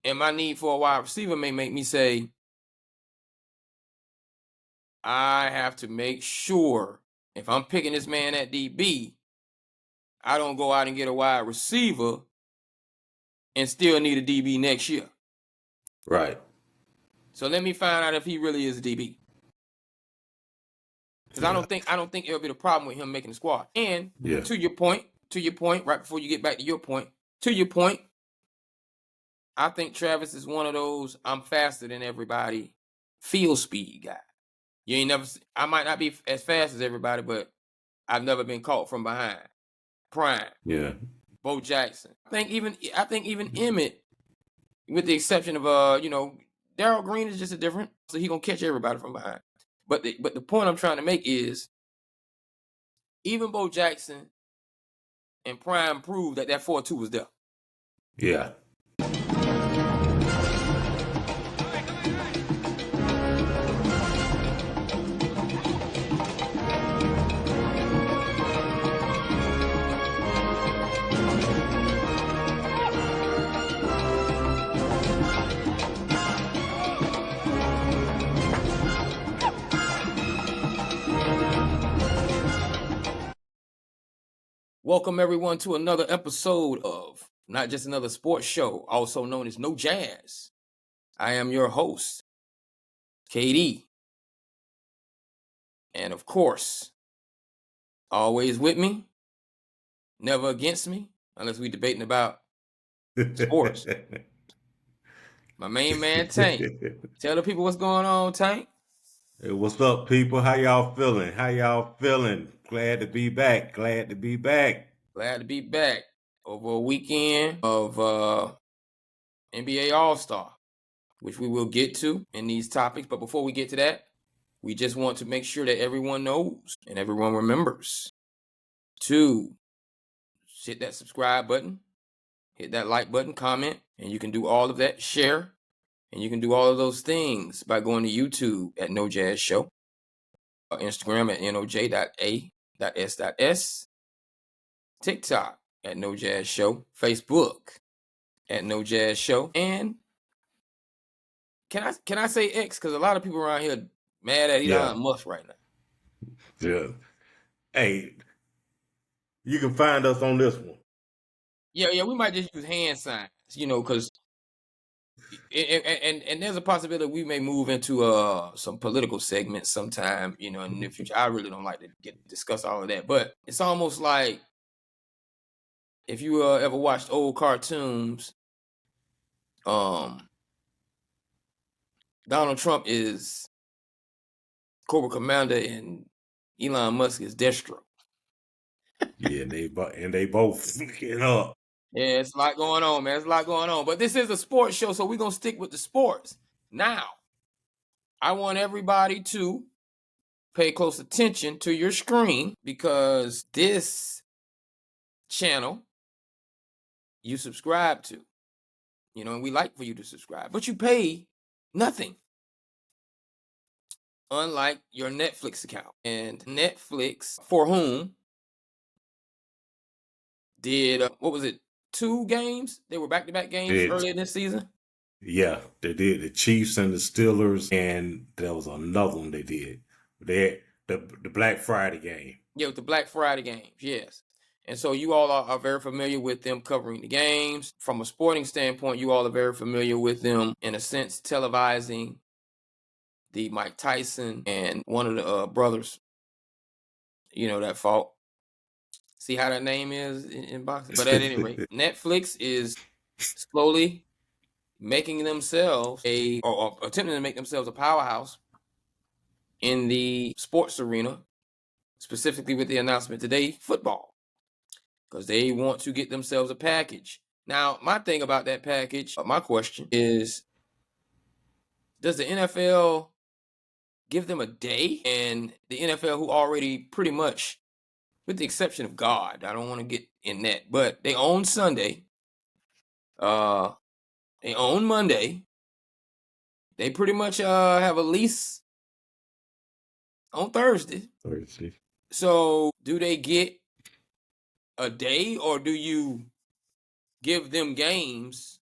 And my need for a wide receiver may make me say, I have to make sure if I'm picking this man at DB, I don't go out and get a wide receiver and still need a DB next year. Right. So let me find out if he really is a DB. Because I don't think it'll be the problem with him making the squad. And to your point, right before you get back to your point, I think Travis is one of those I'm faster than everybody field speed guy. You ain't never. I might not be as fast as everybody, but I've never been caught from behind. Prime. Yeah. Bo Jackson. I think even Emmett, with the exception of Darryl Green is just a different, so he gonna catch everybody from behind. But the point I'm trying to make is, even Bo Jackson and Prime proved that 4-2 was there. Yeah. Welcome everyone to another episode of Not Just Another Sports Show, also known as No Jazz. I am your host, KD. And of course, always with me, never against me, unless we debating about sports. My main man, Tank. Tell the people what's going on, Tank. Hey, what's up, people? How y'all feeling? Glad to be back. Glad to be back over a weekend of NBA All-Star, which we will get to in these topics. But before we get to that, we just want to make sure that everyone knows and everyone remembers to hit that subscribe button, hit that like button, comment, and you can do all of that, share, and you can do all of those things by going to YouTube at No Jazz Show, Instagram at noj.a.s.s, TikTok at No Jazz Show, Facebook at No Jazz Show, and can I say X? Because a lot of people around here mad at Elon Musk right now. Yeah. Hey, you can find us on this one. Yeah, we might just use hand signs, because and there's a possibility we may move into some political segments sometime, in the future. I really don't like to discuss all of that, but it's almost like if you ever watched old cartoons, Donald Trump is Cobra Commander and Elon Musk is Destro. Yeah, they both flicking up. Yeah, it's a lot going on, man. It's a lot going on. But this is a sports show, so we're going to stick with the sports. Now, I want everybody to pay close attention to your screen, because this channel you subscribe to, and we like for you to subscribe, but you pay nothing. Unlike your Netflix account. And Netflix, for whom did, what was it, 2 games? They were back-to-back games earlier this season? Yeah, they did. The Chiefs and the Steelers, and there was another one they did. They had the Black Friday game. Yeah, with the Black Friday games, yes. And so you all are very familiar with them covering the games. From a sporting standpoint, you all are very familiar with them, in a sense, televising the Mike Tyson and one of the brothers, that fought. See how that name is in boxing? But at any rate, Netflix is slowly making themselves or attempting to make themselves a powerhouse in the sports arena, specifically with the announcement today, football, because they want to get themselves a package. Now, my thing about that package, my question is, does the NFL give them a day? And the NFL, who already pretty much, with the exception of God, I don't want to get in that, but they own Sunday, they own Monday, they pretty much have a lease on Thursday. So do they get a day, or do you give them games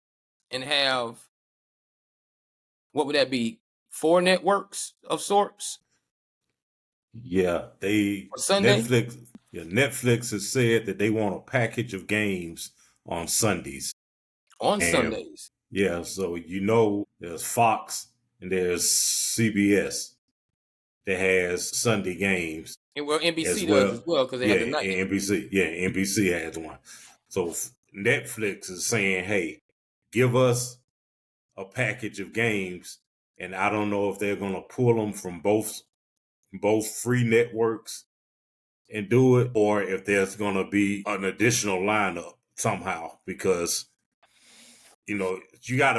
and have what would that be? 4 networks of sorts Yeah, for Sunday Netflix has said that they want a package of games on Sundays. on And Sundays. yeah, so there's Fox and there's CBS that has Sunday games And well, as NBC does well. as well because they Yeah, have the night game. NBC. Yeah, NBC has one. So Netflix is saying, "Hey, give us a package of games," and I don't know if they're going to pull them from both free networks and do it, or if there's going to be an additional lineup somehow, because you're going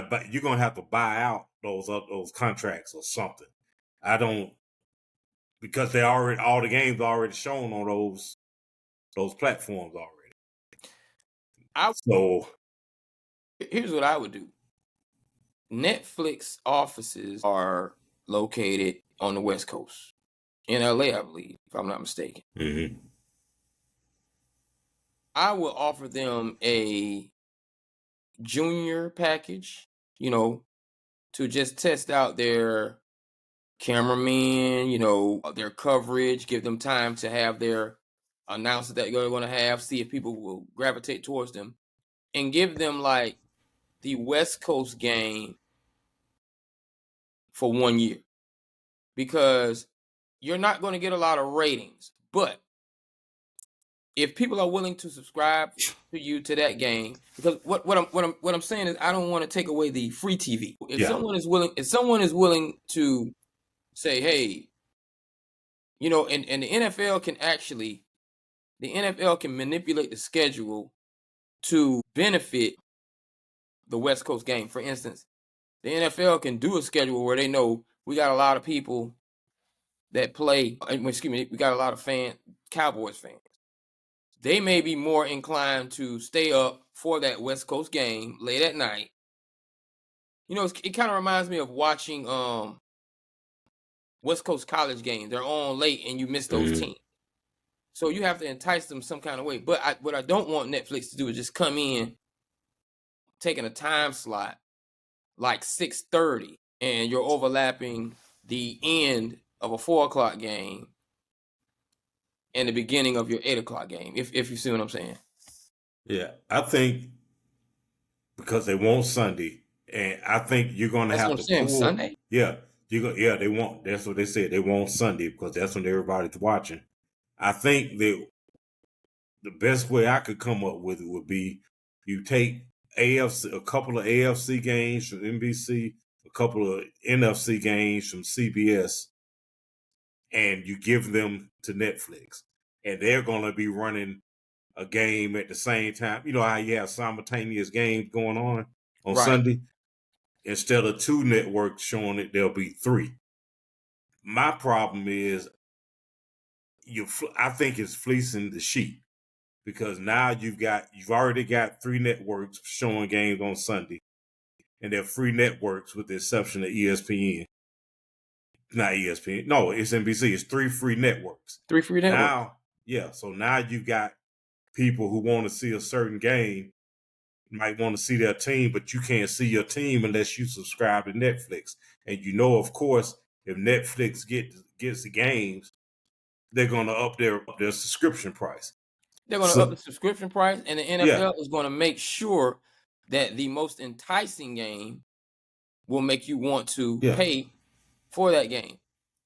to have to buy out those contracts or something. I don't, because they already all the games are already shown on those platforms already. I So Here's what I would do. Netflix offices are located on the West Coast in LA, I believe, if I'm not mistaken. mm-hmm. I will offer them a junior package, to just test out their cameramen, their coverage, give them time to have their announcers that they're going to have, see if people will gravitate towards them, and give them like the West Coast game for 1 year. Because you're not going to get a lot of ratings, but if people are willing to subscribe to you to that game, because what I'm saying is I don't want to take away the free TV. If Yeah, someone is willing to say, hey, and the NFL can manipulate the schedule to benefit the West Coast game. For instance, the NFL can do a schedule where they know we got a lot of people that play. Excuse me, we got a lot of Cowboys fans. They may be more inclined to stay up for that West Coast game late at night. It kind of reminds me of watching West Coast college games. They're on late and you miss those mm-hmm. teams. So you have to entice them some kind of way. But what I don't want Netflix to do is just come in, taking a time slot like 6:30, and you're overlapping the end of a 4 o'clock game and the beginning of your 8 o'clock game. If you see what I'm saying. Yeah. I think because they want Sunday, and I think you're going to That's what have I'm to saying. pull. Sunday. Yeah, yeah, they want. That's what they said. They want Sunday because that's when everybody's watching. I think that the best way I could come up with it would be you take a couple of AFC games from NBC, a couple of NFC games from CBS, and you give them to Netflix, and they're going to be running a game at the same time. You know how you have simultaneous games going on Right. Sunday? Instead of 2 networks showing it, there'll be 3. My problem is I think it's fleecing the sheep, because now you've already got 3 networks showing games on Sunday, and they're free networks with the exception of ESPN. Not ESPN. No, it's NBC. It's 3 free networks. 3 free networks. Now, yeah, so now you've got people who want to see a certain game, might want to see their team, but you can't see your team unless you subscribe to Netflix. And of course, if Netflix gets the games, they're going to up their subscription price. They're going to up So the subscription price, and the yeah, NFL is going to make sure that the most enticing game will make you want to yeah, pay for that game.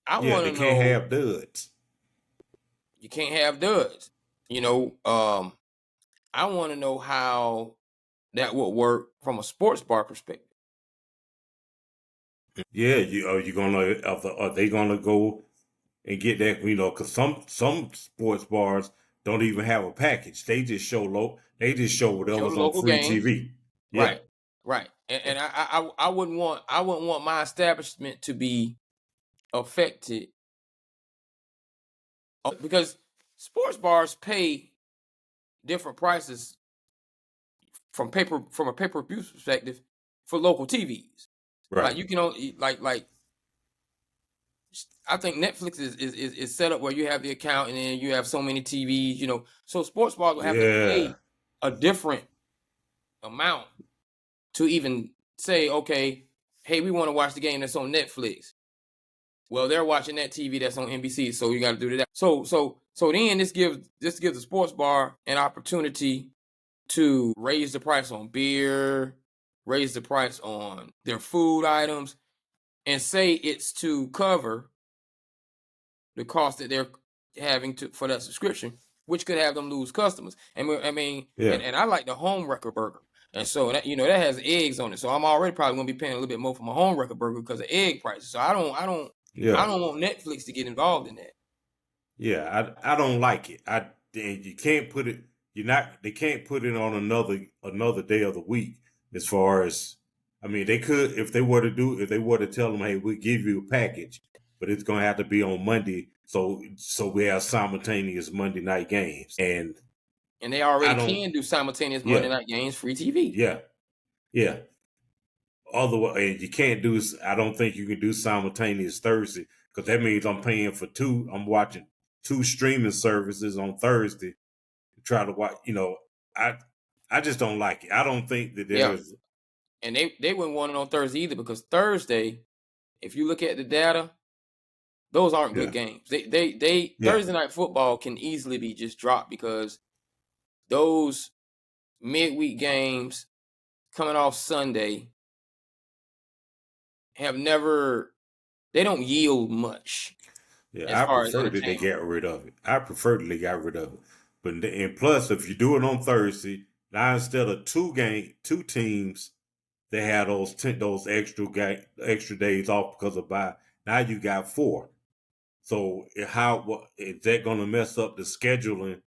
I yeah. want They to can't know. have duds. You can't have duds. I want to know how that would work from a sports bar perspective. Yeah, you gonna are they gonna go and get that? Because some sports bars don't even have a package. They just show They just show Show the whatever's on local free games, TV. Yeah, right, right, and I wouldn't want my establishment to be affected because sports bars pay different prices from a pay-per-view perspective for local TVs. right. Like you can only like I think Netflix is set up where you have the account and then you have so many TVs, so sports bars will have to Yeah, pay a different amount to even say, okay, hey, we want to watch the game that's on Netflix. Well, they're watching that TV that's on NBC, so you got to do that. So then this gives the sports bar an opportunity to raise the price on beer, raise the price on their food items, and say it's to cover the cost that they're having for that subscription, which could have them lose customers. And I mean, Yeah, and I like the home wrecker burger. And so that that has eggs on it. So I'm already probably gonna be paying a little bit more for my home wrecker burger because of egg prices. So I yeah, don't want Netflix to get involved in that. yeah. I don't like it. And you can't put it. You're not. They can't put it on another day of the week. As far as, I mean, they could if they were to do if they were to tell them, hey, we give you a package, but it's gonna have to be on Monday. So we have simultaneous Monday night games, and And they I already don't. can do simultaneous Monday Yeah, night games free TV. yeah, yeah. Otherwise, you can't do. I don't think you can do simultaneous Thursday because that means I'm paying for two. I'm watching two streaming services on Thursday to try to watch. I I just don't like it. I don't think that Yeah. there's. And they wouldn't want it on Thursday either because Thursday, if you look at the data, those aren't good Yeah, games. They yeah, Thursday night football can easily be just dropped because those midweek games coming off Sunday have never they don't yield much as yeah. I far as prefer that they entertainment. got rid of it. I prefer that they got rid of it. But and plus, if you do it on Thursday, now instead of two teams, they had those extra days off because of bye. Now you got four. So what is that going to mess up the scheduling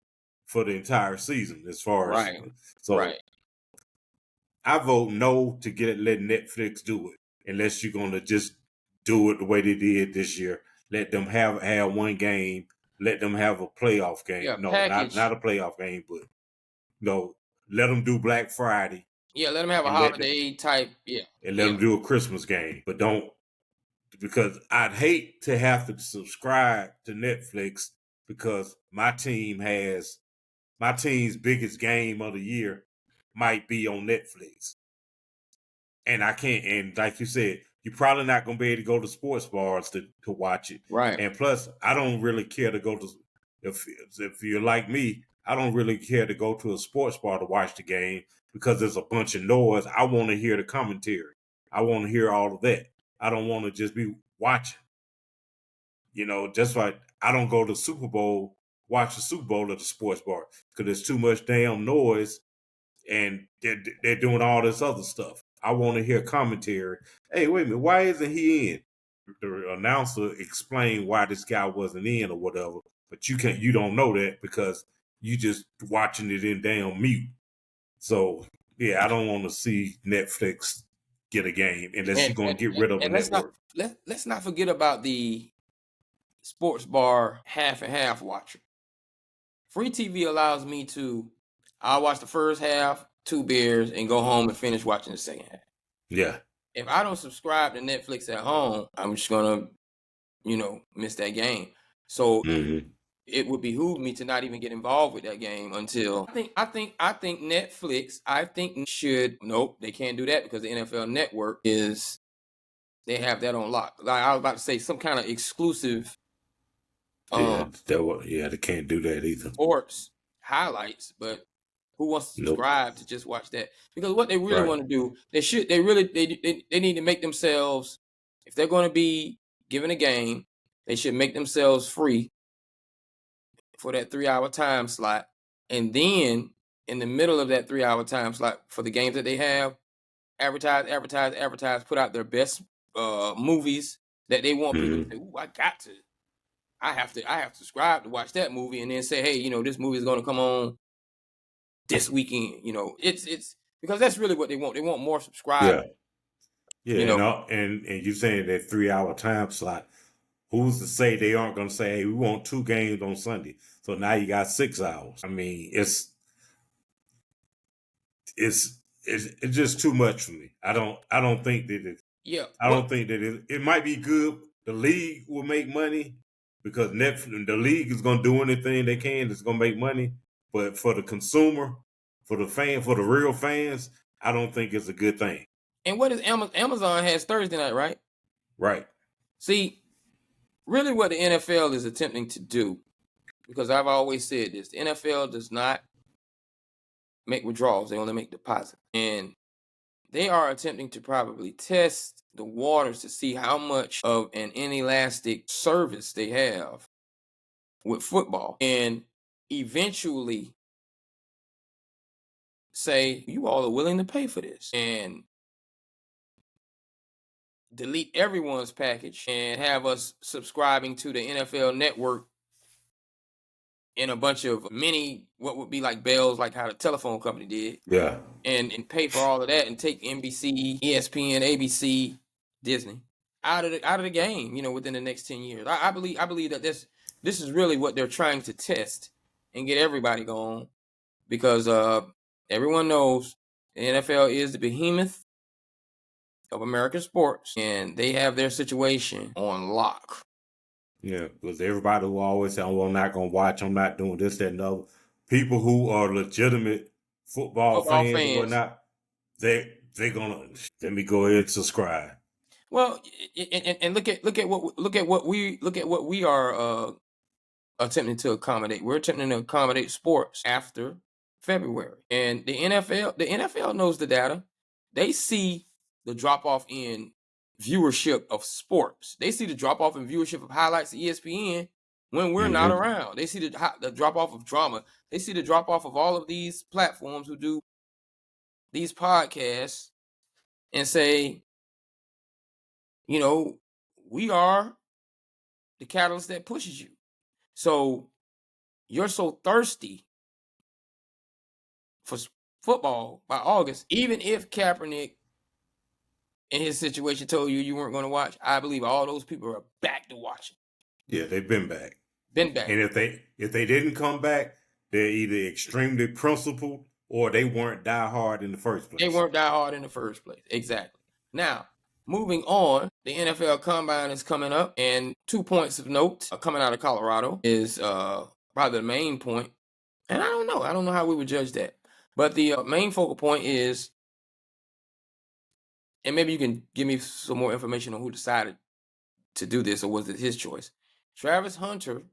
for the entire season? As far as Right. so, Right. I vote no to let Netflix do it unless you're going to just do it the way they did this year. Let them have one game. Let them have a playoff game. Yeah, No, not package. a playoff game, but no. Let them do Black Friday Yeah, let them have a and holiday type. Yeah. let Yeah. them do a Christmas game, but don't, because I'd hate to have to subscribe to Netflix because my team's biggest game of the year might be on Netflix. And I can't, and like you said, you're probably not gonna be able to go to sports bars to watch it. Right. And plus, I don't really care to go to if you're like me, I don't really care to go to a sports bar to watch the game because there's a bunch of noise. I want to hear the commentary. I want to hear all of that. I don't want to just be watching. Just like I don't go to Super Bowl, watch the Super Bowl at the sports bar because there's too much damn noise and they're doing all this other stuff. I want to hear commentary. Hey, wait a minute, why isn't he in? The announcer explained why this guy wasn't in or whatever, but you don't know that because you just watching it in damn mute. So yeah, I don't want to see Netflix get a game unless And you're gonna and, get rid of a and network. let's not forget about the sports bar half and half watcher. Free TV allows me to I'll watch the first half, two beers, and go home and finish watching the second half. Yeah. If I don't subscribe to Netflix at home, I'm just gonna, miss that game. So Mm-hmm. it would behoove me to not even get involved with that game until I think Netflix should nope, they can't do that because the NFL network is they have that on lock. Like I was about to say some kind of exclusive Yeah, um yeah, they can't do that either. sports highlights, but who wants to Nope. subscribe to just watch that? Because what they really Right. want to do, they need to make themselves, if they're going to be given a game, they should make themselves free for that 3 hour time slot. And then in the middle of that 3 hour time slot for the games that they have, advertise, put out their best movies that they want people to Mm-hmm. say, "Ooh, I have to subscribe to watch that movie," and then say, "Hey, this movie is going to come on this weekend." It's because that's really what they want. They want more subscribers. Yeah. Yeah, You know, and you saying that 3 hour time slot. Who's to say they aren't going to say, "Hey, we want two games on Sunday"? So now you got 6 hours. I mean, it's just too much for me. I don't think that yeah. I don't think that it might be good. The league will make money because the league is going to do anything they can that's going to make money. But for the consumer, for the fan, for the real fans, I don't think it's a good thing. And what is Amazon has Thursday night, right? Right. See, really what the NFL is attempting to do, because I've always said this, the NFL does not make withdrawals, they only make deposits. And they are attempting to probably test the waters to see how much of an inelastic service they have with football, and eventually say, you all are willing to pay for this, and delete everyone's package and have us subscribing to the NFL network in a bunch of mini, what would be like bells, like how the telephone company did, Yeah. and pay for all of that and take NBC, ESPN, ABC, Disney out of the game, within the next 10 years. I believe that this is really what they're trying to test and get everybody going, because everyone knows the NFL is the behemoth of American sports, and they have their situation on lock. Yeah, because everybody will always say, "Oh, well, I'm not gonna watch. I'm not doing this, that, and the other." People who are legitimate football Football fans and fans. whatnot, they're gonna let me go ahead and subscribe. Well, and look at what we are attempting to accommodate. We're attempting to accommodate sports after February, and the NFL knows the data. They see the drop off in viewership of sports. They see the drop off in viewership of highlights at ESPN when we're not Mm-hmm. around. They see the drop off of drama. They see the drop off of all of these platforms who do these podcasts and say, we are the catalyst that pushes you. So you're so thirsty for football by August, even if Kaepernick in his situation told you weren't going to watch, I believe all those people are back to watching. Yeah, they've been back, Been back. and if they didn't come back, they're either extremely principled or they weren't die hard in the first They place. weren't die hard in the first place. Exactly. Now, moving on, the NFL Combine is coming up, and 2 points of note coming out of Colorado is probably the main point. And I don't know. I don't know how we would judge that. But the main focal point is, and maybe you can give me some more information on who decided to do this, or was it his choice? Travis Hunter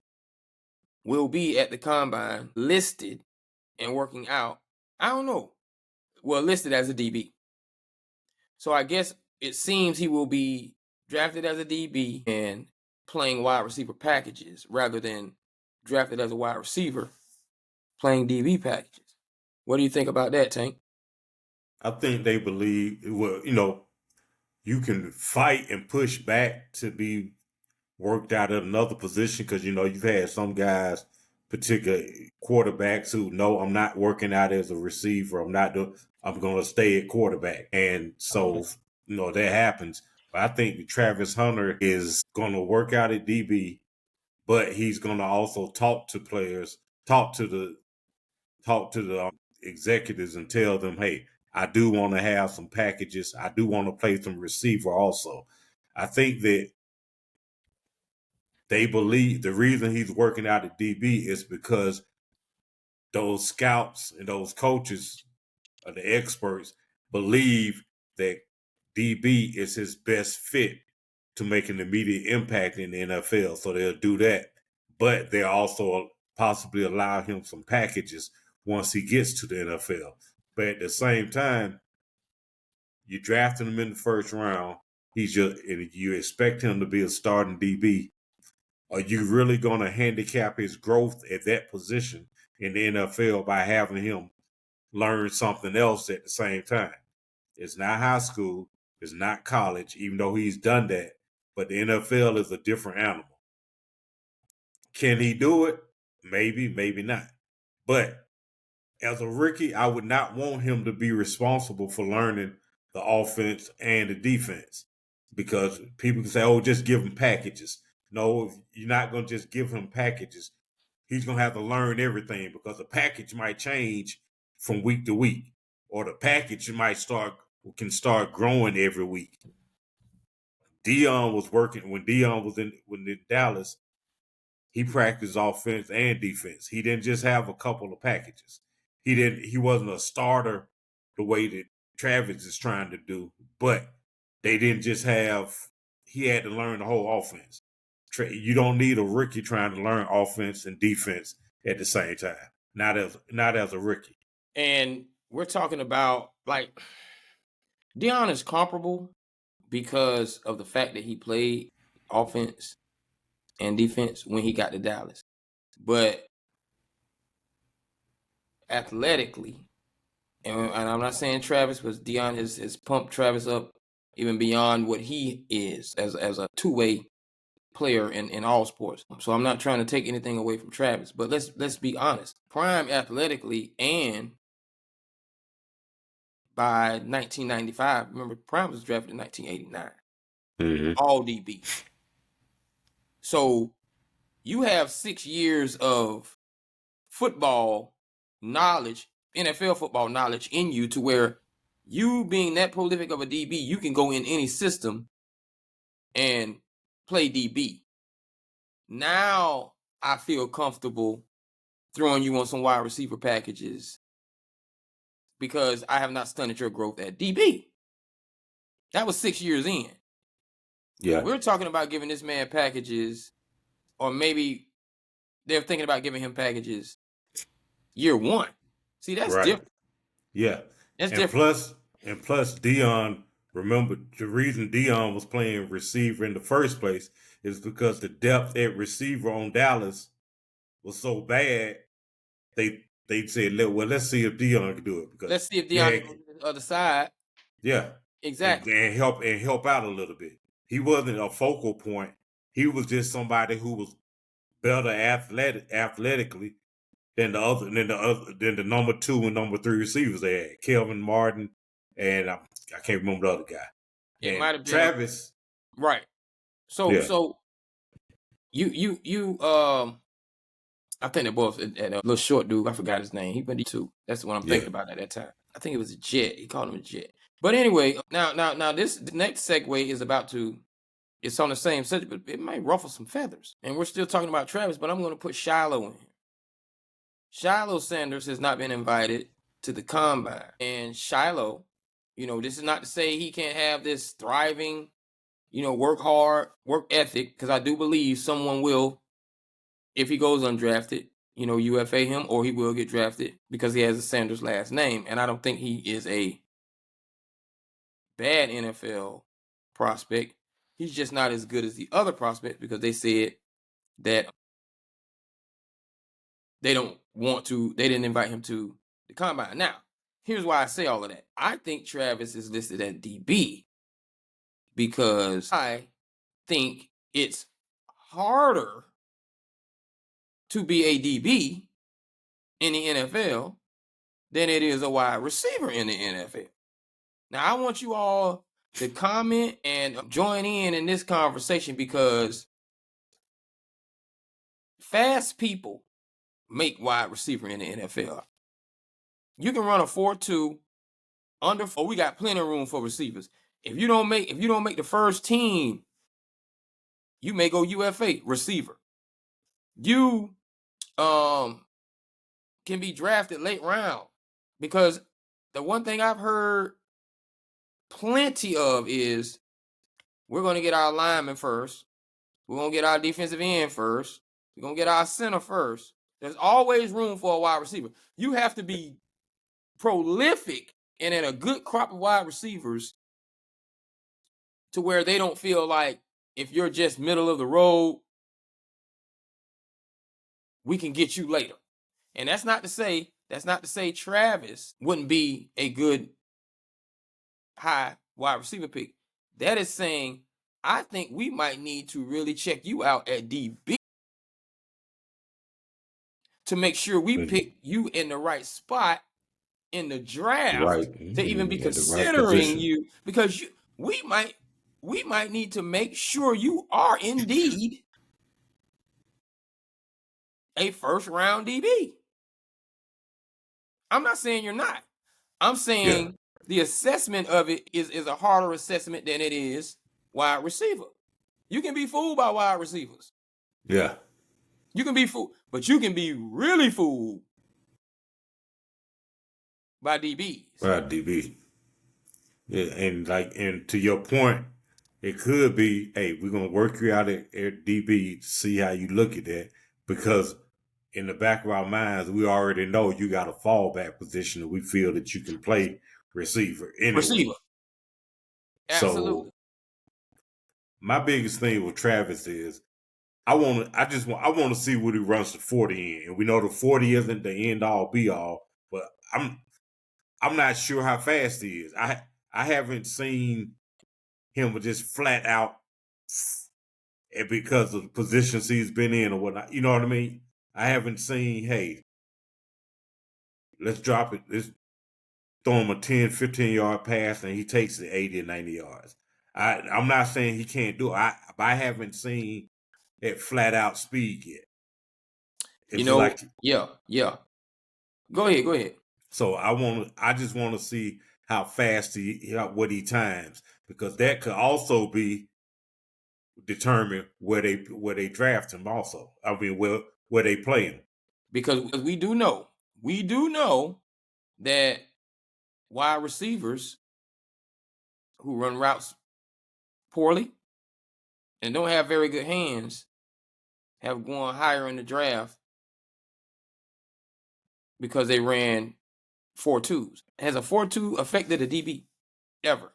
will be at the combine listed and working out. I don't know. Well, listed as a DB. So I guess it seems he will be drafted as a DB and playing wide receiver packages rather than drafted as a wide receiver playing DB packages. What do you think about that, Tank? I think they believe, well, you can fight and push back to be worked out at another position, because you've had some guys, particular quarterbacks, who no, I'm not working out as a receiver. I'm going to stay at quarterback, and so that happens. But I think Travis Hunter is going to work out at DB, but he's going to also talk to players, talk to the executives, and tell them, hey, I do want to have some packages. I do want to play some receiver also. I think that they believe the reason he's working out at DB is because those scouts and those coaches, the experts, believe that DB is his best fit to make an immediate impact in the NFL. So they'll do that. But they'll also possibly allow him some packages once he gets to the NFL. But at the same time, you drafted him in the first round. And you expect him to be a starting DB. Are you really going to handicap his growth at that position in the NFL by having him learn something else at the same time? It's not high school. It's not college, even though he's done that. But the NFL is a different animal. Can he do it? Maybe, maybe not. But as a rookie, I would not want him to be responsible for learning the offense and the defense, because people can say, oh, just give him packages. No, you're not going to just give him packages. He's going to have to learn everything, because the package might change from week to week, or the package can start growing every week. Dion was working when Dion was in Dallas. He practiced offense and defense. He didn't just have a couple of packages. He wasn't a starter the way that Travis is trying to do, but they didn't just have. He had to learn the whole offense. You don't need a rookie trying to learn offense and defense at the same time. Not as a rookie. And we're talking about like Deion is comparable because of the fact that he played offense and defense when he got to Dallas. But athletically, and I'm not saying Travis, but Deion has pumped Travis up even beyond what he is as a two-way player in all sports. So I'm not trying to take anything away from Travis, but let's be honest. Prime athletically and by 1995, remember Prime was drafted in 1989. All DB. So you have 6 years of football knowledge, NFL football knowledge in you to where you being that prolific of a DB, you can go in any system and play DB. Now I feel comfortable throwing you on some wide receiver packages because I have not stunted your growth at DB. That was 6 years in. Yeah. We're talking about giving this man packages, or maybe they're thinking about giving him packages year one. See, that's right. different. Yeah. That's and different. plus Deion, remember the reason Deion was playing receiver in the first place is because the depth at receiver on Dallas was so bad. They said, well, let's see if Deion can do it because Let's see if Deion can go to the other side. yeah, Exactly. and help out a little bit. He wasn't a focal point. He was just somebody who was better athletically than the number 2 and number 3 receivers they had, Kelvin Martin, and I can't remember the other guy. It And might have been Travis, right. So yeah, so you I think that boy at a little short dude. I forgot his name. He went too. That's what I'm thinking about at that time. I think it was a Jet. He called him a Jet. But anyway, now this next segue is about to. It's on the same subject, but it might ruffle some feathers. And we're still talking about Travis, but I'm going to put Shiloh in here. Shiloh Sanders has not been invited to the combine, and Shiloh, this is not to say he can't have this thriving, work hard, work ethic, because I do believe someone will, if he goes undrafted, UFA him, or he will get drafted because he has a Sanders last name. And I don't think he is a bad NFL prospect. He's just not as good as the other prospects because they said that they didn't invite him to the combine. Now, here's why I say all of that. I think Travis is listed at DB because I think it's harder to be a DB in the NFL than it is a wide receiver in the NFL. Now, I want you all to comment and join in this conversation because fast people make wide receiver in the NFL. You can run a 4.2 under 4. We got plenty of room for receivers. If you don't make the first team, you may go UFA receiver. You can be drafted late round because the one thing I've heard plenty of is we're going to get our lineman first. We're going to get our defensive end first. We're going to get our center first. There's always room for a wide receiver. You have to be prolific and in a good crop of wide receivers to where they don't feel like if you're just middle of the road, we can get you later. And that's not to say Travis wouldn't be a good high wide receiver pick. That is saying I think we might need to really check you out at DB to make sure we pick you in the right spot in the draft to even be considering you, because we might need to make sure you are indeed a first round DB. I'm not saying you're not. I'm saying the assessment of it is a harder assessment than it is wide receiver. You can be fooled by wide receivers. Yeah. You can be fooled, but you can be really fooled by DBs. By DB. Yeah, and to your point, it could be, hey, we're gonna work you out at DB to see how you look at that, because in the back of our minds, we already know you got a fallback position that we feel that you can play receiver anyway. Receiver. So Absolutely. my biggest thing with Travis is I want to see what he runs the 40 in. And we know the 40 isn't the end all be all, but I'm not sure how fast he is. I haven't seen him just flat out, and because of the positions he's been in or whatnot. You know what I mean? I haven't seen, hey, let's drop it. Let's throw him a 10, 15-yard pass and he takes it 80 or 90 yards. I'm not saying he can't do it. I haven't seen that flat out speed yet. You It's know, like, yeah, yeah. Go ahead, go ahead. so I just want to see how fast what he times, because that could also be determine where they draft him also. I mean, where they play him. Because we do know that wide receivers who run routes poorly and don't have very good hands have gone higher in the draft because they ran 4.2s. Has a 4.2 affected a DB ever?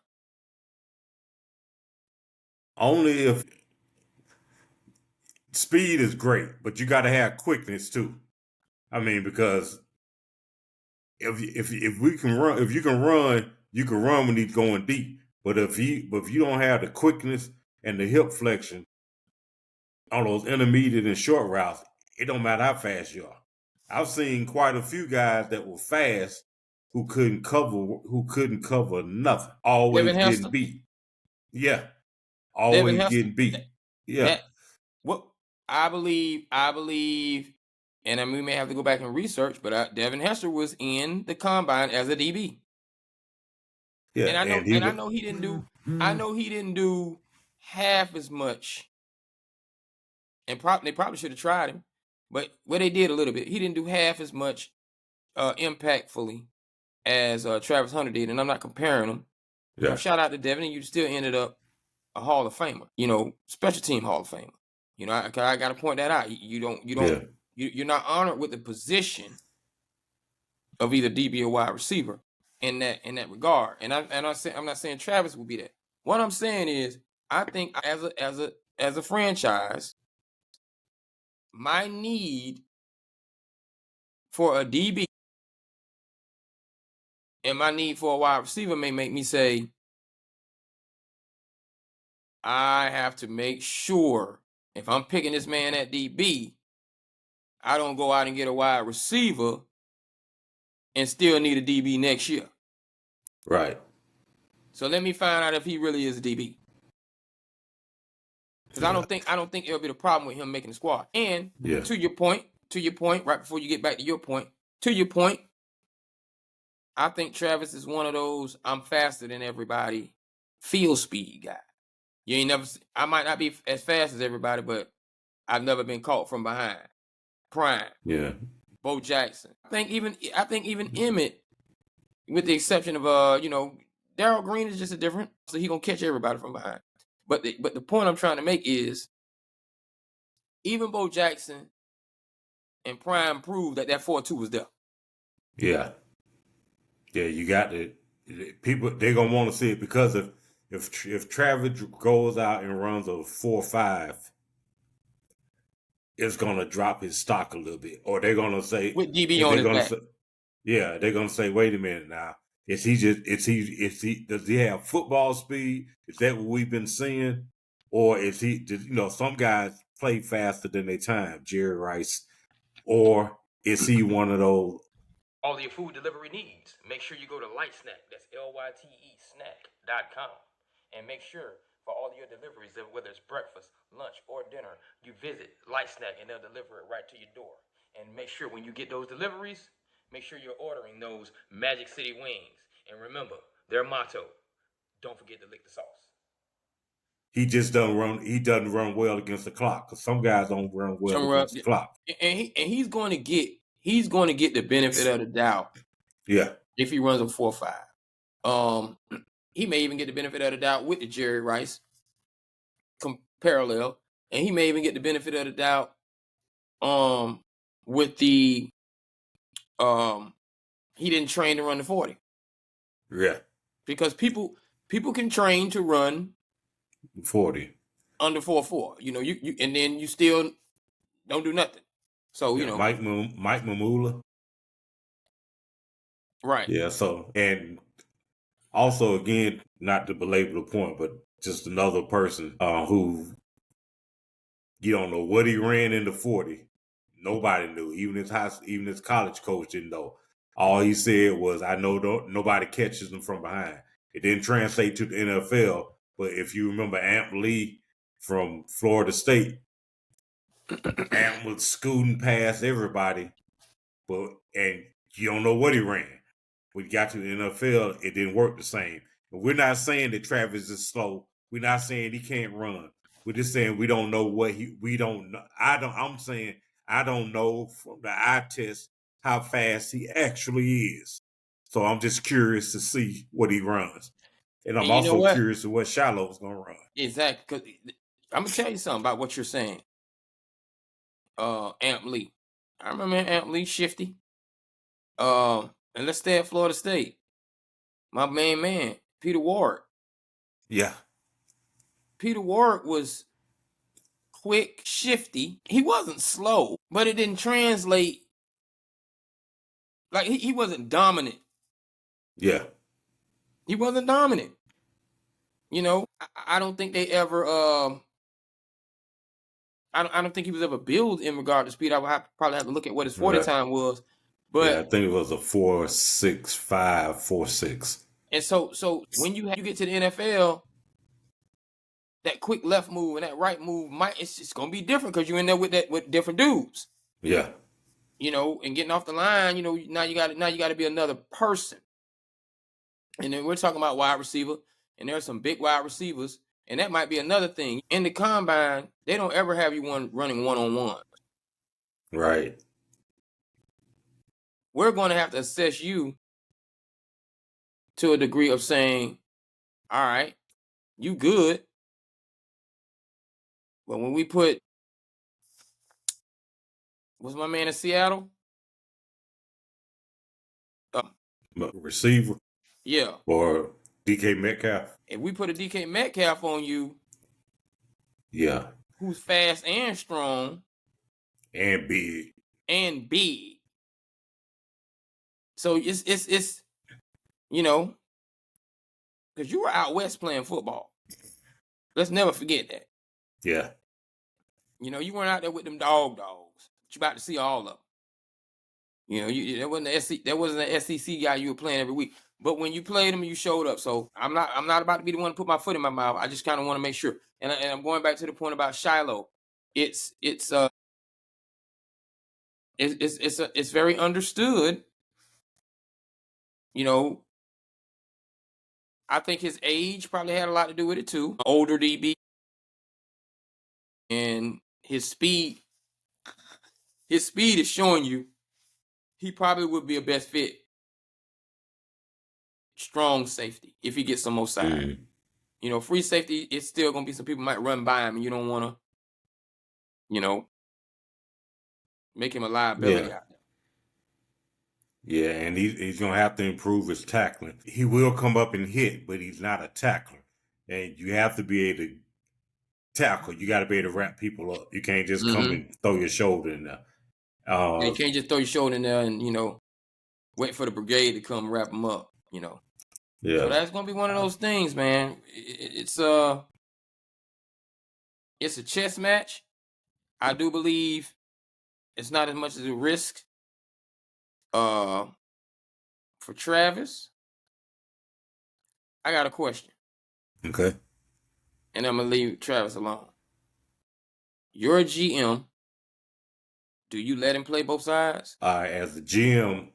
Only if speed is great, but you got to have quickness too. I mean, because if we can run, if you can run, you can run when he's going deep. But if you don't have the quickness and the hip flexion on those intermediate and short routes, it don't matter how fast you are. I've seen quite a few guys that were fast who couldn't cover nothing, Devin always getting Hester. beat. Yeah, Devin always Hester. getting beat. Yeah, That what I believe, and I mean, we may have to go back and research, but Devin Hester was in the combine as a DB, yeah, and and he I was. know he didn't do, I know he didn't do half as much, and they probably should have tried him, but what they did a little bit, he didn't do half as much impactfully as Travis Hunter did, and I'm not comparing them. You know, Yeah, shout out to Devin, and you still ended up a Hall of Famer. You know, special team Hall of Famer. You know, I got to point that out. yeah, You're not honored with the position of either DB or wide receiver in that regard. And I'm not saying Travis will be that. What I'm saying is, I think as a franchise, my need for a DB and my need for a wide receiver may make me say, I have to make sure if I'm picking this man at DB, I don't go out and get a wide receiver and still need a DB next year. right. So let me find out if he really is a DB. Because Yeah, I don't think it'll be the problem with him making the squad. And yeah, to your point, right before you get back to your point, to your point, I think Travis is one of those I'm faster than everybody field speed guy. You ain't never. I might not be as fast as everybody, but I've never been caught from behind. Prime, yeah, Bo Jackson. I think even Emmett, with the exception of Darrell Green is just a different, so he gonna catch everybody from behind. But the point I'm trying to make is even Bo Jackson and Prime proved that 4.2 was there. yeah, yeah. You got to people. They're gonna want to see it, because if Travis goes out and runs a 4.5, it's gonna drop his stock a little bit, or they're gonna say, With DB if on they're his gonna back. say, yeah, they're gonna say, wait a minute now. Does he have football speed? Is that what we've been seeing? Or is some guys play faster than their time, Jerry Rice, or is he one of those? All your food delivery needs. Make sure you go to Light Snack. That's LYTE snack.com. And make sure for all your deliveries, whether it's breakfast, lunch, or dinner, you visit Light Snack and they'll deliver it right to your door. And make sure when you get those deliveries, make sure you're ordering those Magic City wings. And remember, their motto, don't forget to lick the sauce. He just doesn't run. He doesn't run well against the clock, because some guys don't run well Somewhere, against the clock. and he's going to get the benefit of the doubt Yeah, if he runs a 4.5. he may even get the benefit of the doubt with the Jerry Rice parallel, and he may even get the benefit of the doubt with the he didn't train to run the 40. Yeah. Because people can train to run 40 under 4.4. You and then you still don't do nothing. So yeah, Mike Mamula. Right. Yeah. So, and also again, not to belabor the point, but just another person who you don't know what he ran in the 40. Nobody knew. Even his college coach didn't know. All he said was, "I know nobody catches him from behind." It didn't translate to the NFL, but if you remember Amp Lee from Florida State, Amp was scooting past everybody, and you don't know what he ran. When he got to the NFL, it didn't work the same. But we're not saying that Travis is slow. We're not saying he can't run. We're just saying we don't know we don't know. I'm saying I don't know from the eye test how fast he actually is. So I'm just curious to see what he runs. And I'm And you know also what? curious to what Shiloh's gonna run. Exactly. Because I'm gonna tell you something about what you're saying. Amp Lee. I remember Amp Lee shifty. And let's stay at Florida State. My main man, Peter Ward. Yeah. Peter Ward was quick, shifty. He wasn't slow, but it didn't translate. Like he wasn't dominant. Yeah. He wasn't dominant. I don't think they ever. I don't think he was ever billed in regard to speed. I would probably have to look at what his 40 Right. time was. Yeah, I But think it was a 4.65, 4.6. and so when you get to the NFL, that quick left move and that right move it's gonna be different because you're in there with different dudes. Yeah. And getting off the line, now you got to be another person. And then we're talking about wide receiver, and there's some big wide receivers, and that might be another thing. In the combine, they don't ever have you running one-on-one. Right. We're going to have to assess you to a degree of saying, all right, you good. But when we put, what's my man in Seattle? Receiver Yeah. or DK Metcalf. If we put a DK Metcalf on you, Yeah. who's fast and strong And big. and big. So it's because you were out west playing football. Let's never forget that. Yeah. You weren't out there with them dogs. But you about to see all of them. That wasn't an SEC guy you were playing every week. But when you played him, you showed up. So I'm not about to be the one to put my foot in my mouth. I just kind of want to make sure. And I'm going back to the point about Shiloh. It's very understood. I think his age probably had a lot to do with it too. Older DB and his speed. His speed is showing you he probably would be a best fit strong safety if he gets some more side. Free safety, it's still gonna be some people might run by him and you don't wanna, make him a liability out there. Yeah, and he's gonna have to improve his tackling. He will come up and hit, but he's not a tackler. And you have to be able to tackle. You got to be able to wrap people up. You can't just come and throw your shoulder in there. You can't just throw your shoulder in there and wait for the brigade to come wrap them up. Yeah. So that's gonna be one of those things, man. It's a chess match. I do believe it's not as much as a risk for Travis. I got a question. Okay. And I'm gonna leave Travis alone. You're a GM. Do you let him play both sides? As a GM,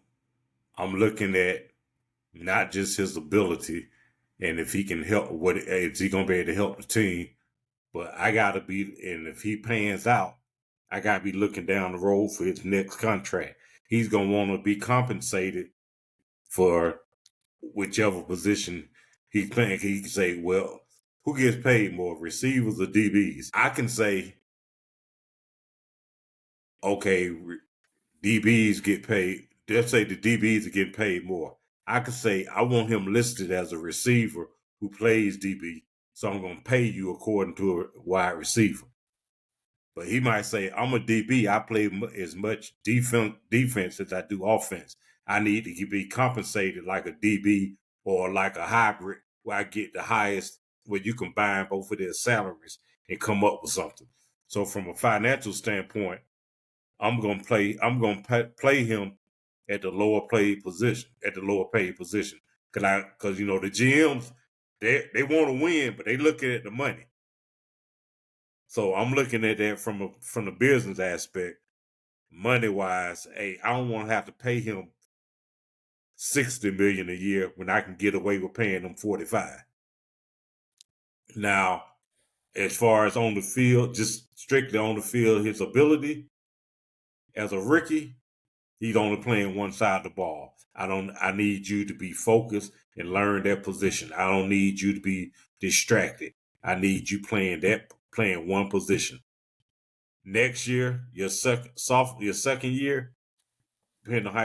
I'm looking at not just his ability and if he can help, if he gonna be able to help the team, but I gotta be, and if he pans out, I gotta be looking down the road for his next contract. He's gonna want to be compensated for whichever position He can say, well, who gets paid more, receivers or DBs? I can say, okay, DBs get paid. They'll say the DBs are getting paid more. I could say I want him listed as a receiver who plays DB, so I'm going to pay you according to a wide receiver. But he might say, I'm a DB. I play as much defense as I do offense. I need to be compensated like a DB or like a hybrid where I get the highest, where you combine both of their salaries and come up with something. So from a financial standpoint, I'm gonna play him at the lower paid position, because you know the GMs they want to win, but they looking at the money. So I'm looking at that from the business aspect, money wise. Hey, I don't want to have to pay him $60 million a year when I can get away with paying him 45. Now, as far as on the field, just strictly on the field, his ability as a rookie, he's only playing one side of the ball. I need you to be focused and learn that position. I don't need you to be distracted. I need you playing one position. Next year, your second year, depending on how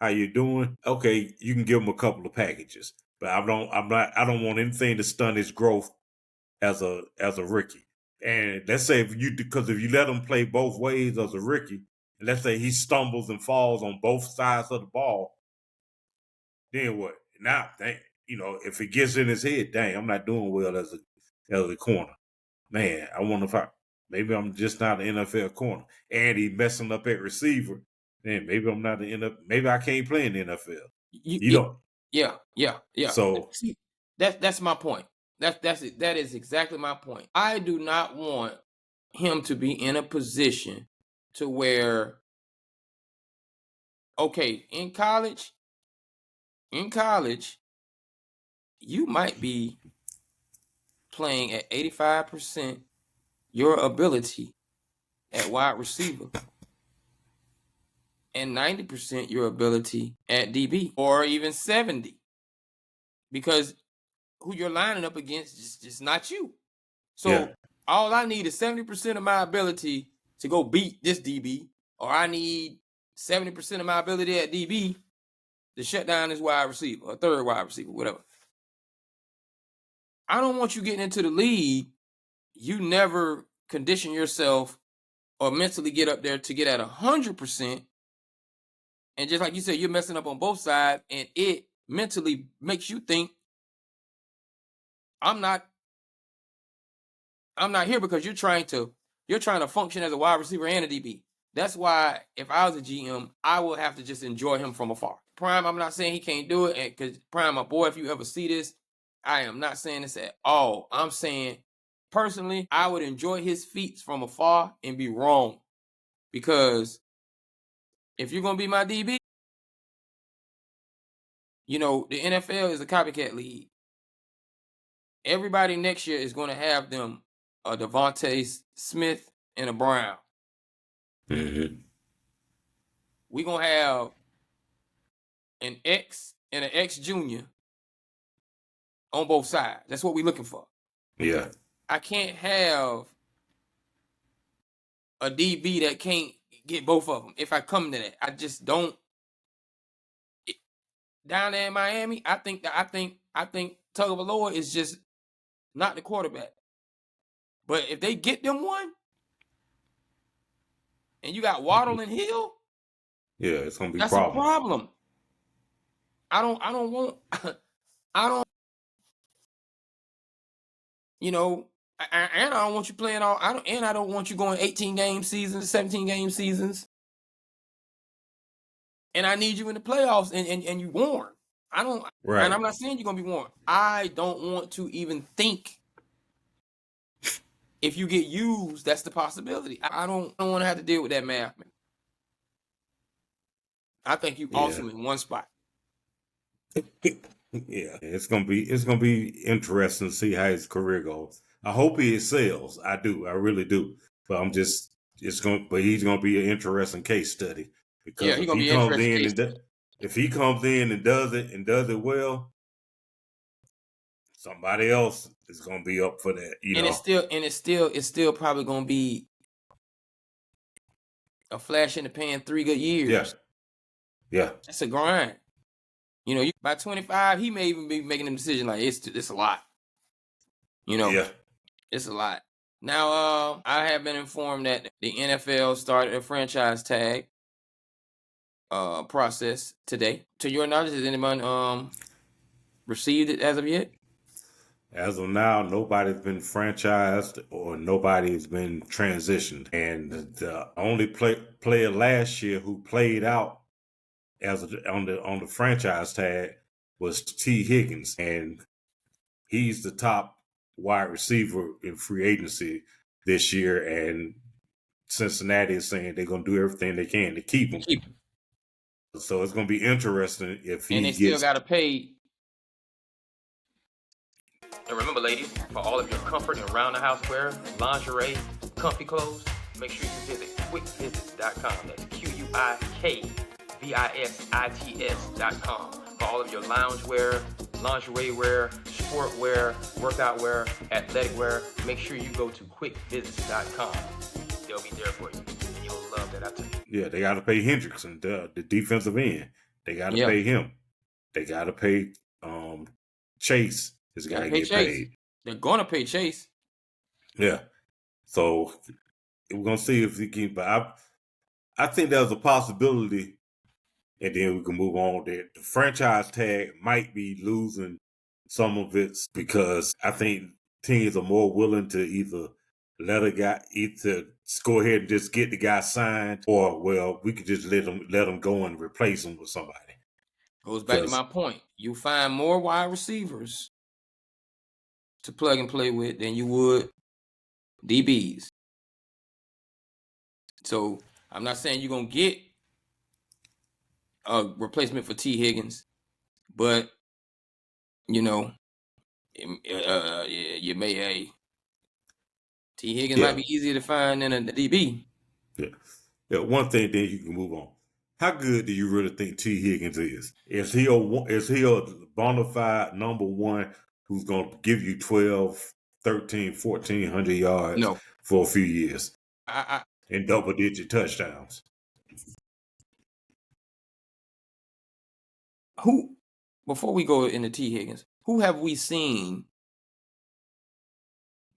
you're doing, okay, you can give him a couple of packages. But I don't want anything to stun his growth as a rookie. And let's say if you let him play both ways as a rookie, and let's say he stumbles and falls on both sides of the ball, then what? Now, if it gets in his head, dang, I'm not doing well as a corner. Man, I wonder if maybe I'm just not an NFL corner. And he messing up at receiver. Man, maybe I'm not maybe I can't play in the NFL. You don't. Yeah. So See, that's my point. That is exactly my point. I do not want him to be in a position to where, okay, in college, you might be playing at 85% your ability at wide receiver and 90% your ability at DB, or even 70, because who you're lining up against is just not you. So yeah, all I need is 70% of my ability to go beat this DB, or I need 70% of my ability at DB to shut down this wide receiver, or third wide receiver, whatever. I don't want you getting into the league. You never condition yourself or mentally get up there to get at 100%. And just like you said, you're messing up on both sides, and it mentally makes you think I'm not here because you're trying to function as a wide receiver and a DB. That's why if I was a GM, I would have to just enjoy him from afar. Prime, I'm not saying he can't do it, because Prime, my boy, if you ever see this, I am not saying this at all. I'm saying personally, I would enjoy his feats from afar and be wrong, because if you're gonna be my DB, the NFL is a copycat league. Everybody next year is going to have them a Devontae Smith and a Brown. mm-hmm. We're going to have an X and an X Junior on both sides. That's what we're looking for. Yeah. I can't have a DB that can't get both of them. If I come to that, I just don't. Down there in Miami, I think Tagovailoa is just not the quarterback. But if they get them one, and you got Waddle and Hill, Yeah, it's gonna be that's problems. a problem. I don't want I don't and I don't want you playing I don't want you going 18 game seasons, 17 game seasons. And I need you in the playoffs and you warn. Right. And I'm not saying you're gonna be warned. I don't want to even think if you get used, that's the possibility. I don't want to have to deal with that math, man. I think you awesome in one spot. Yeah, it's gonna be interesting to see how his career goes. I hope he excels. I do, I really do. But he's gonna be an interesting case study, Yeah, because he's gonna be an interesting case. if he comes in and does it well, somebody else is going to be up for that. And it's still probably gonna be a flash in the pan 3 good years. Yeah. That's a grind. You by 25, he may even be making a decision like it's a lot. Yeah. It's a lot. Now, I have been informed that the NFL started a franchise tag process today. To your knowledge, has anyone received it as of yet? As of now, nobody's been franchised or nobody's been transitioned. And the only player last year who played out on the franchise tag was T. Higgins, and he's the top wide receiver in free agency this year. And Cincinnati is saying they're going to do everything they can to keep him. So it's going to be interesting if And he they still gets. got to pay. And remember, ladies, for all of your comfort and round the house wear, lingerie, comfy clothes, make sure you visit quickvisits.com. That's QUIKVISITS.com. For all of your lounge wear, lingerie wear, sport wear, workout wear, athletic wear, make sure you go to quickvisits.com. They'll be there for you, and you'll love that. I tell you. Yeah, they got to pay Hendrickson, the defensive end. They got to pay him. They got to pay Chase. This guy get paid. They're gonna pay Chase. Yeah. So we're gonna see if he can. But I think there's a possibility, and then we can move on. That the franchise tag might be losing some of its because I think teams are more willing to either let a guy either go ahead and just get the guy signed, or well, we could just let him go and replace him with somebody. Goes back to my point. You find more wide receivers to plug and play with than you would DBs. So I'm not saying you're gonna get a replacement for T. Higgins, but you may T. Higgins might be easier to find than a DB. Yeah. One thing, then you can move on. How good do you really think T. Higgins is? Is he a bona fide number one who's going to give you 12, 13, 1,400 yards for a few years and double-digit touchdowns? Before we go into T. Higgins, who have we seen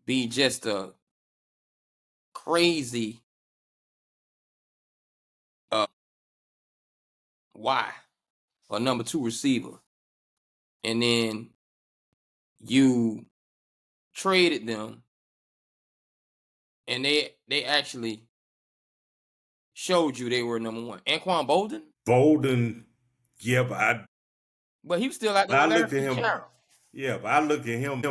be just a crazy Y or number 2 receiver, and then you traded them and they actually showed you they were number 1? Anquan Bolden? Yeah, but he was still out there with Larry Fitzgerald. Yeah, but I look at him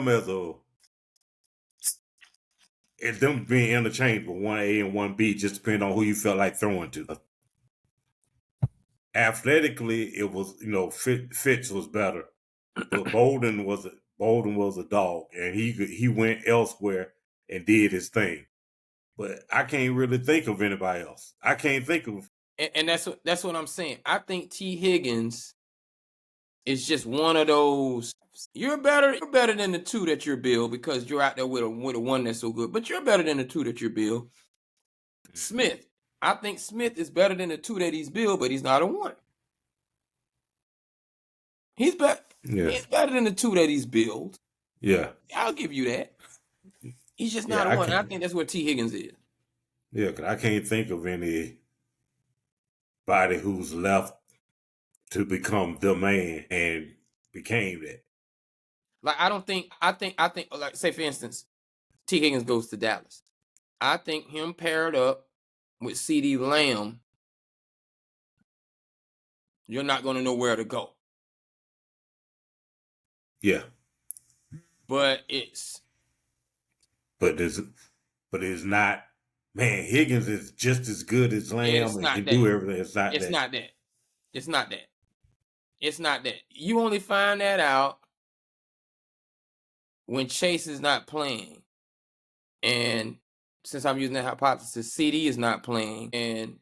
as them being interchangeable, 1A and 1B, just depending on who you felt like throwing to. Athletically, it was Fitz was better, but Bolden was a dog, and he went elsewhere and did his thing. But I can't really think of anybody else. I can't think of. And that's what I'm saying. I think T. Higgins is just one of those. You're better than the 2 that you're Bill, because you're out there with a 1 that's so good. But you're better than the 2 that you're Bill. Smith. I think Smith is better than the 2 that he's Bill, but he's not a 1. He's better. Yeah. He's better than the 2 that he's built. Yeah. I'll give you that. He's just not a 1. I think that's what T. Higgins is. Yeah, because I can't think of anybody who's left to become the man and became that. Like, I think, like, say, for instance, T. Higgins goes to Dallas. I think him paired up with CeeDee Lamb, you're not going to know where to go. Yeah. But it's not. Man, Higgins is just as good as Lamb and can do everything. It's not that. It's not that. You only find that out when Chase is not playing. And since I'm using that hypothesis, CD is not playing and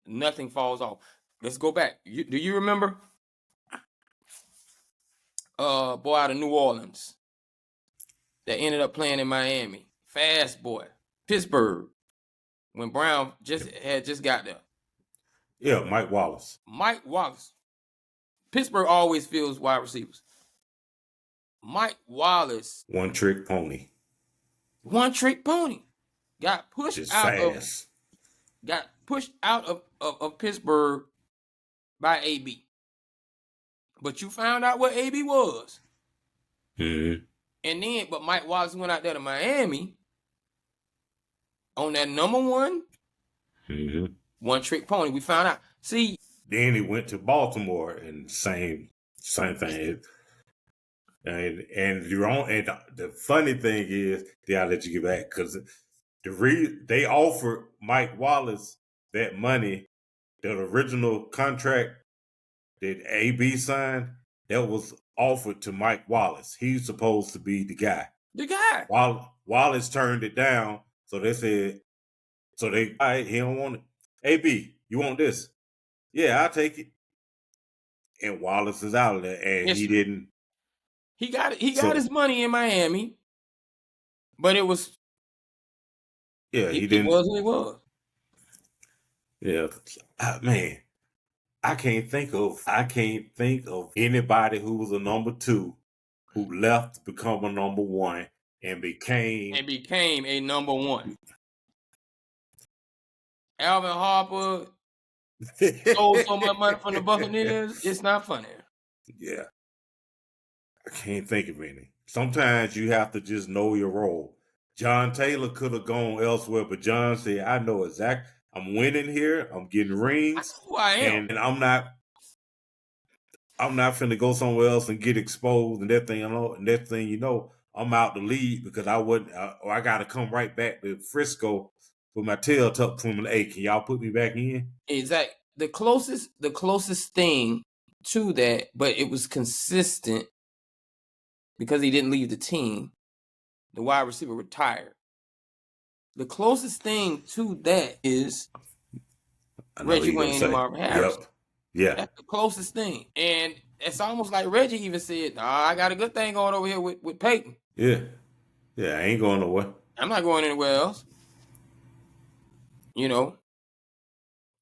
nothing falls off. Let's go back. Do you remember boy out of New Orleans that ended up playing in Miami. Fast boy. Pittsburgh. When Brown just got there. Yeah, Mike Wallace. Mike Wallace. Pittsburgh always fields wide receivers. Mike Wallace. One trick pony. One trick pony. Got pushed Just out fast. of Pittsburgh by AB. But you found out what AB was. Mm-hmm. And then, but Mike Wallace went out there to Miami on that number one, one trick pony. We found out. See, then he went to Baltimore and same thing. And the funny thing is, I'll let you get back because they offered Mike Wallace that money, the original contract that AB signed, that was offered to Mike Wallace. He's supposed to be the guy. The guy. Wallace turned it down, so they said, all right, he don't want it. AB, you want this? Yeah, I'll take it. And Wallace is out of there, and he didn't. He got his money in Miami, but it was. Yeah, he didn't. It was who he was. Yeah, man, I can't think of anybody who was a number two who left to become a number one and became a number one. Alvin Harper stole so much money from the Buccaneers. It's not funny. Yeah, I can't think of any. Sometimes you have to just know your role. John Taylor could have gone elsewhere, but John said, "I know exactly. I'm winning here. I'm getting rings. I know who I am. And I'm not finna go somewhere else and get exposed. And that thing, I'm out the league because I got to come right back to Frisco with my tail tucked between my. Hey, can y'all put me back in?" Exactly. The closest thing to that, but it was consistent because he didn't leave the team. The wide receiver retired. The closest thing to that is Reggie Wayne and Marvin Harris. Yep. Yeah. That's the closest thing. And it's almost like Reggie even said, I got a good thing going over here with Peyton. Yeah. Yeah, I ain't going nowhere. I'm not going anywhere else.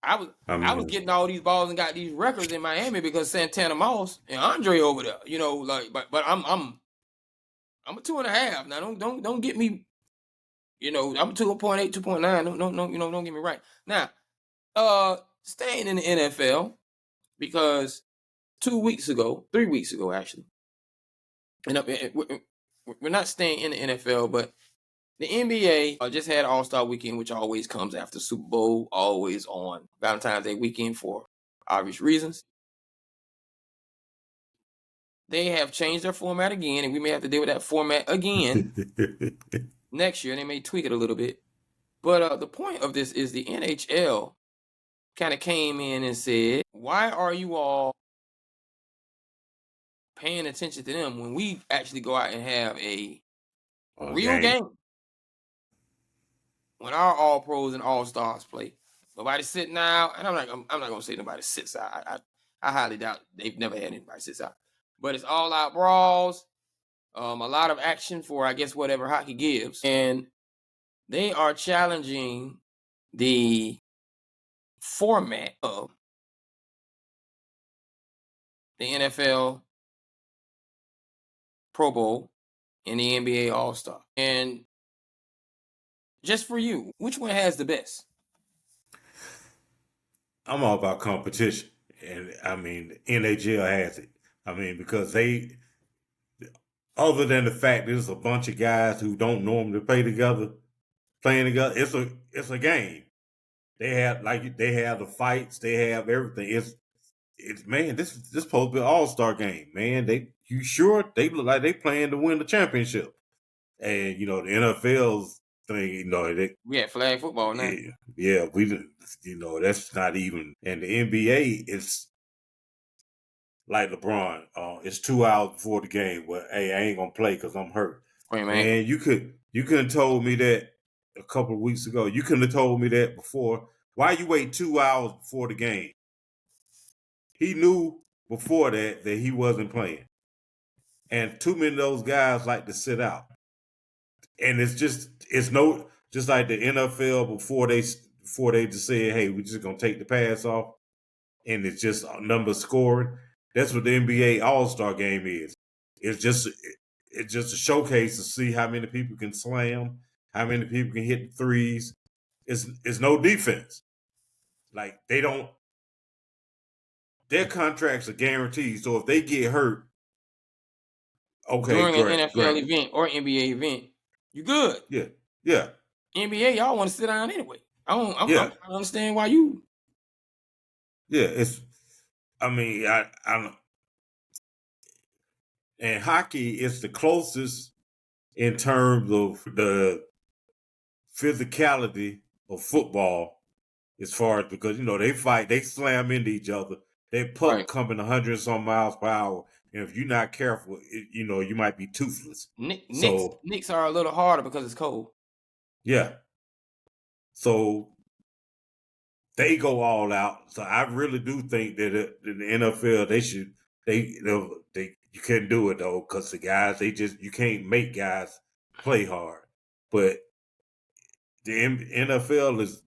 I was getting all these balls and got these records in Miami because Santana Moss and Andre over there. But I'm a 2.5. Now don't get me. I'm 2.8, 2.9. Don't get me right. Now, staying in the NFL because 3 weeks ago actually, and we're not staying in the NFL, but the NBA just had All-Star Weekend, which always comes after Super Bowl, always on Valentine's Day weekend for obvious reasons. They have changed their format again, and we may have to deal with that format again next year. They may tweak it a little bit. But the point of this is the NHL kind of came in and said, why are you all paying attention to them when we actually go out and have a real game? When our all pros and all stars play, nobody's sitting out, and I'm not gonna say nobody sits out. I highly doubt they've never had anybody sits out. But it's all out brawls, a lot of action for I guess whatever hockey gives, and they are challenging the format of the NFL Pro Bowl and the NBA All Star. And just for you, which one has the best? I'm all about competition. And I mean, NHL has it. I mean, because other than the fact there's a bunch of guys who don't normally play together, playing together, it's a game. They have the fights, they have everything. It's man, this supposed to be an all-star game, man. They look like they playing to win the championship. And the NFL's thing, we had flag football now. Yeah, that's not even. And the NBA is like LeBron. It's 2 hours before the game. Well, hey, I ain't gonna play because I'm hurt. Man, you couldn't told me that a couple of weeks ago. You couldn't have told me that before. Why you wait 2 hours before the game? He knew before that he wasn't playing. and too many of those guys like to sit out. And just like the NFL before they just said, hey, we're just gonna take the pass off, and it's just a number scoring. That's what the NBA All-Star game is. It's just it's just a showcase to see how many people can slam, how many people can hit the threes. It's no defense. Like they don't their contracts are guaranteed. So if they get hurt, okay, during an great, NFL great. event or NBA event, you good. Yeah. Yeah. NBA, y'all want to sit down anyway. I'm Yeah. trying to understand why you. Yeah. It's I mean, I and hockey is the closest in terms of the physicality of football as far as because they fight, they slam into each other. They Right. puck coming 100 some miles per hour, and if you're not careful, you might be toothless. So Knicks are a little harder because it's cold. yeah, so they go all out. So I really do think that in the NFL they you couldn't do it though because the guys you can't make guys play hard, but the NFL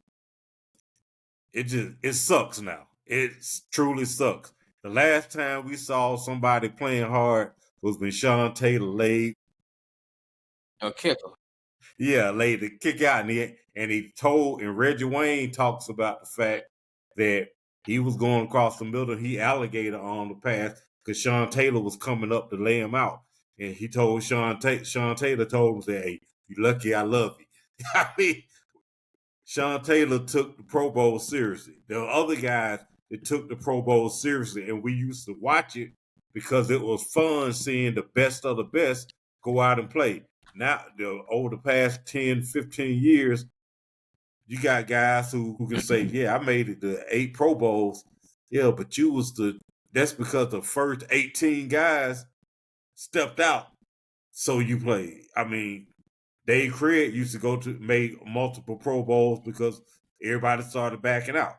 it sucks now. It truly sucks. The last time we saw somebody playing hard was when Sean Taylor A kicker. laid the kick out, and Reggie Wayne talks about the fact that he was going across the middle, he alligator on the pass because Sean Taylor was coming up to lay him out, and he told Sean Taylor told him, "Say, hey, you lucky I love you." I mean, Sean Taylor took the Pro Bowl seriously. There were other guys that took the Pro Bowl seriously, and we used to watch it because it was fun seeing the best of the best go out and play. Now, over the past 10, 15 years, you got guys who can say, yeah, I made it to 8 Pro Bowls. Yeah, but that's because the first 18 guys stepped out, so you played. I mean, Dave Craig used to make multiple Pro Bowls because everybody started backing out.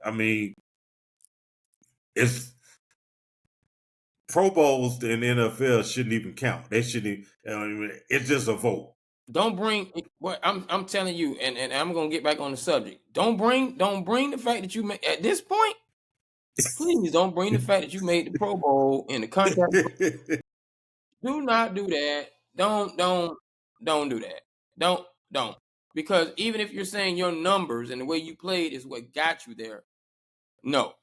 I mean, it's Pro Bowls in the NFL shouldn't even count. They shouldn't. It's just a vote. Don't bring what I'm telling you, and I'm gonna get back on the subject. Don't bring the fact that you made at this point. Please don't bring the fact that you made the Pro Bowl in the contract. Do not do that. Don't do that. Don't. Because even if you're saying your numbers and the way you played is what got you there, no,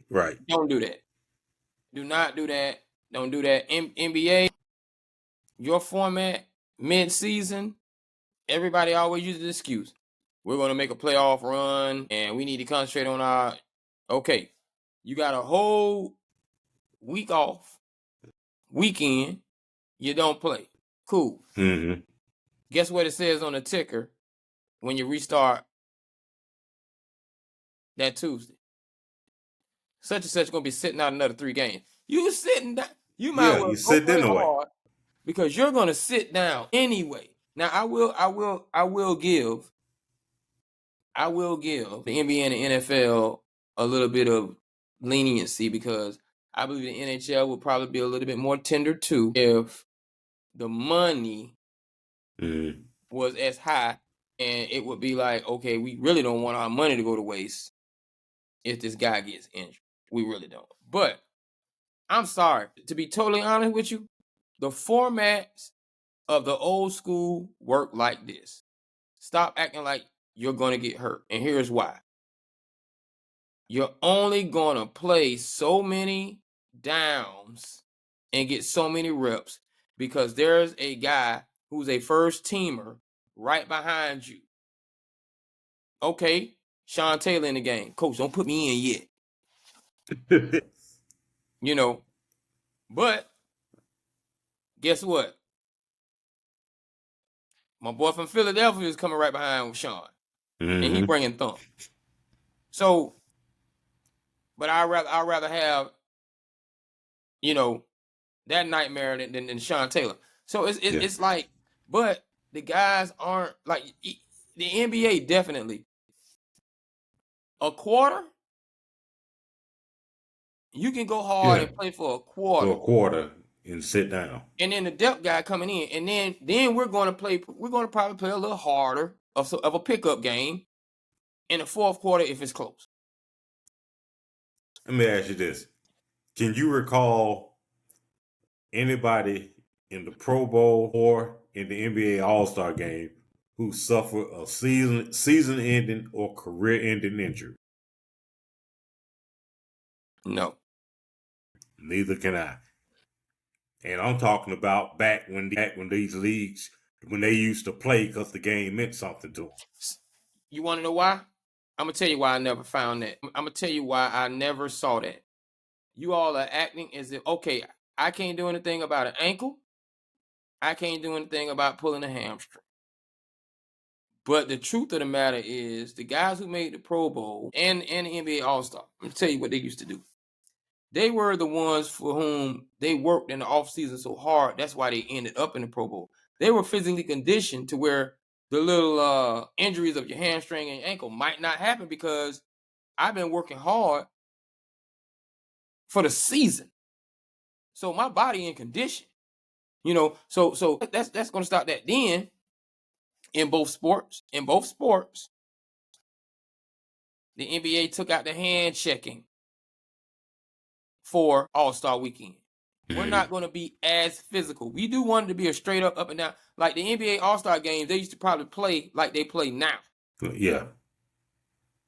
Right. don't do that. Do not do that. Don't do that. NBA, your format, mid-season, everybody always uses the excuse. We're going to make a playoff run and we need to concentrate on our. Okay, you got a whole week off, weekend, you don't play. Cool. Mm-hmm. Guess what it says on the ticker when you restart that Tuesday? Such and such going to be sitting out another 3 games. You sitting down. You might Yeah, well you go said play anyway. hard because you're going to sit down anyway. Now I will give the NBA and the NFL a little bit of leniency because I believe the NHL will probably be a little bit more tender too if the money was as high, and it would be like, okay, we really don't want our money to go to waste if this guy gets injured. We really don't. But I'm sorry, to be totally honest with you, the formats of the old school work like this. Stop acting like you're going to get hurt. And here's why. You're only going to play so many downs and get so many reps because there's a guy who's a first teamer right behind you. Okay, Sean Taylor in the game. Coach, don't put me in yet. But guess what? My boy from Philadelphia is coming right behind with Sean, and he bringing thump. So, but I'd rather have that nightmare than Sean Taylor. So it's like, but the guys aren't like the NBA definitely a quarter. You can go hard and play for a For quarter. a quarter. and sit down. And then the depth guy coming in, and then we're going to play. We're going to probably play a little harder of a pickup game in the fourth quarter if it's close. Let me ask you this: can you recall anybody in the Pro Bowl or in the NBA All-Star game who suffered a season-ending or career-ending injury? No. Neither can I. And I'm talking about back when these leagues, when they used to play because the game meant something to them. You want to know why? I'm going to tell you why I never found that. I'm going to tell you why I never saw that. You all are acting as if, okay, I can't do anything about an ankle. I can't do anything about pulling a hamstring. But the truth of the matter is, the guys who made the Pro Bowl and the NBA All-Star, I'm going to tell you what they used to do. They were the ones for whom they worked in the offseason so hard. That's why they ended up in the Pro Bowl. They were physically conditioned to where the little injuries of your hamstring and your ankle might not happen because I've been working hard for the season. So my body in condition. So that's going to stop that. Then in both sports, the NBA took out the hand checking for All-Star weekend. We're not going to be as physical. We do want it to be a straight up and down. Like the NBA All-Star games, they used to probably play like they play now. Yeah.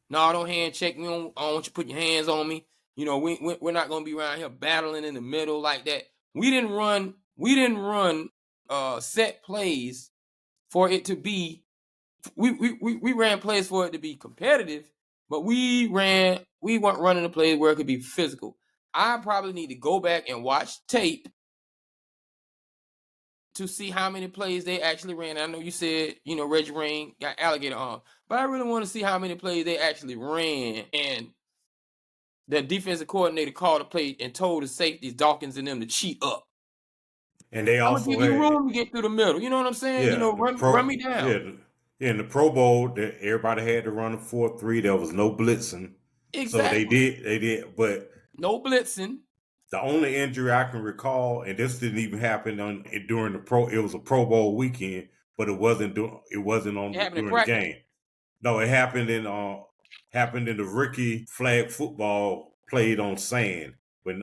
No, don't hand check me. I don't want you to put your hands on me. We're not going to be around here battling in the middle like that. We didn't run set plays for it to be. We ran plays for it to be competitive, but we weren't running the plays where it could be physical. I probably need to go back and watch tape to see how many plays they actually ran. I know you said, Reggie Rain got alligator arm, but I really want to see how many plays they actually ran. And the defensive coordinator called a play and told the safeties, Dawkins and them, to cheat up. And they I'm gonna also give you had, room to get through the middle. You know what I'm saying? yeah, Run me down. in the Pro Bowl, everybody had to run a 4-3. There was no blitzing. So they Exactly. did, but No blitzing. the only injury I can recall, and this didn't even happen during the Pro. It was a Pro Bowl weekend, but it wasn't It happened in during the practice. game. No, it happened in the rookie flag football played on sand when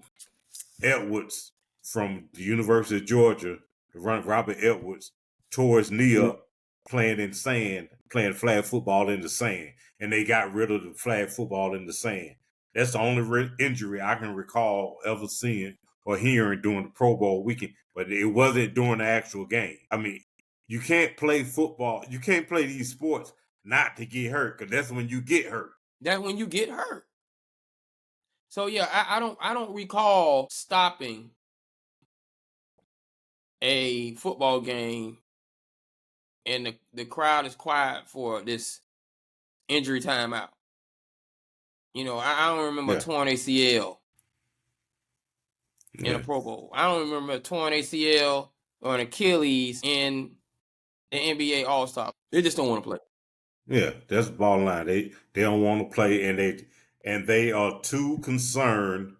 Edwards from the University of Georgia, Robert Edwards, tore his knee up playing in sand, playing flag football in the sand, and they got rid of the flag football in the sand. That's the only injury I can recall ever seeing or hearing during the Pro Bowl weekend, but it wasn't during the actual game. I mean, you can't play football. You can't play these sports not to get hurt, because that's when you get hurt. That's when you get hurt. So yeah, I don't recall stopping a football game and the crowd is quiet for this injury timeout. I don't remember a Yeah. torn ACL in a Yeah. Pro Bowl. I don't remember a torn ACL or an Achilles in the NBA All-Star. They just don't want to play. Yeah, that's the bottom line. They don't want to play, and they are too concerned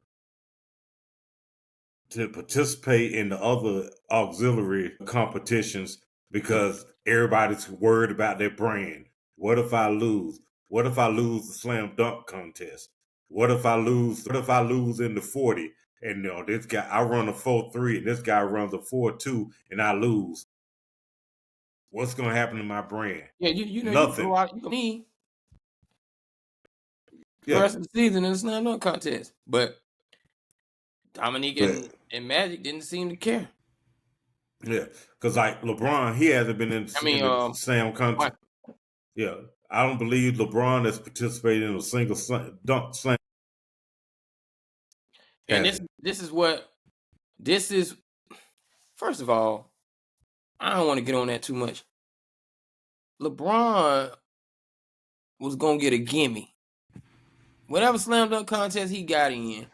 to participate in the other auxiliary competitions because everybody's worried about their brand. What if I lose? What if I lose the slam dunk contest? What if I lose? What if I lose in the 40? And this guy, I run a 4-3, and this guy runs a 4-2, and I lose. What's gonna happen to my brand? Yeah, you can go Nothing. out, you can me the Yeah, rest of the season in the slam dunk contest. But Dominique but and Magic didn't seem to care. yeah, because like LeBron, he hasn't been I in mean, the slam contest. Michael. Yeah, I don't believe LeBron has participated in a single dunk slam. And Has this is first of all, I don't want to get on that too much. LeBron was gonna get a gimme. Whatever slam dunk contest he got in,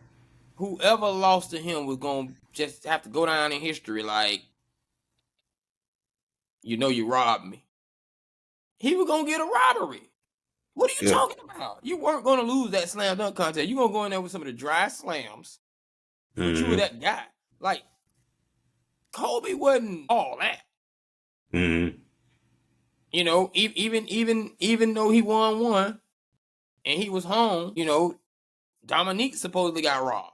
whoever lost to him was gonna just have to go down in history like, you robbed me. He was gonna get a robbery. What are you Yeah. talking about? You weren't gonna lose that slam dunk contest. You're gonna go in there with some of the dry slams, but you were Mm-hmm. that guy. Like, Kobe wasn't all that. Mm-hmm. You know, even though he won one and he was home, you know, Dominique supposedly got robbed.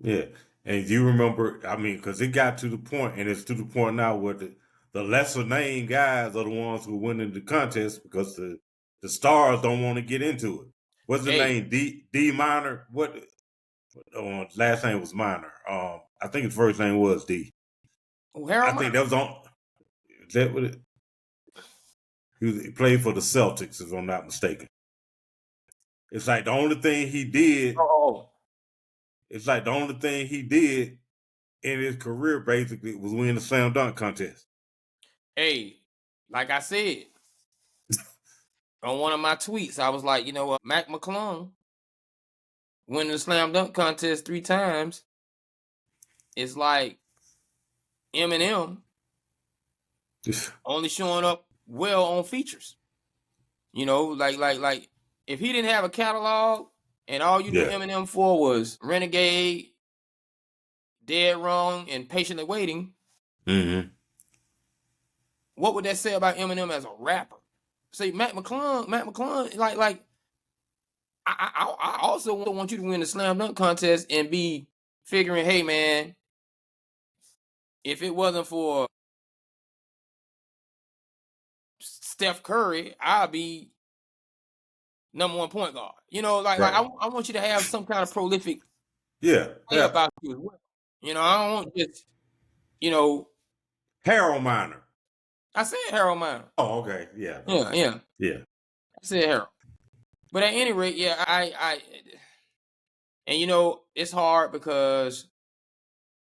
Yeah. And you remember, I mean, because it got to the point, and it's to the point now where the lesser named guys are the ones who win in the contest because the stars don't want to get into it. What's the Hey, name? D minor? What last name was minor. I think his first name was D. I Harold think Miner. that was on is that what it, he played for the Celtics, if I'm not mistaken. It's like the only thing he did, Oh, it's like the only thing he did in his career basically was win the slam dunk contest. hey, like I said on one of my tweets, I was like, you know what, Mac McClung winning the slam dunk contest 3 times is like Eminem only showing up well on features. You know, like if he didn't have a catalog and all you knew Yeah. Eminem for was Renegade, Dead Wrong, and Patiently Waiting, Mm-hmm. what would that say about Eminem as a rapper? See, Mac McClung, like I also want you to win the slam dunk contest and be figuring, hey man, if it wasn't for Steph Curry, I'd be #1 point guard. You know, like Right. I want you to have some kind of prolific Yeah. play Yeah. about you as well. You know, I don't want just, you know, Harold Miner. I said Harold Miner. Oh, okay. Yeah. Yeah. Yeah. I said Harold. But at any rate, yeah, and you know, it's hard because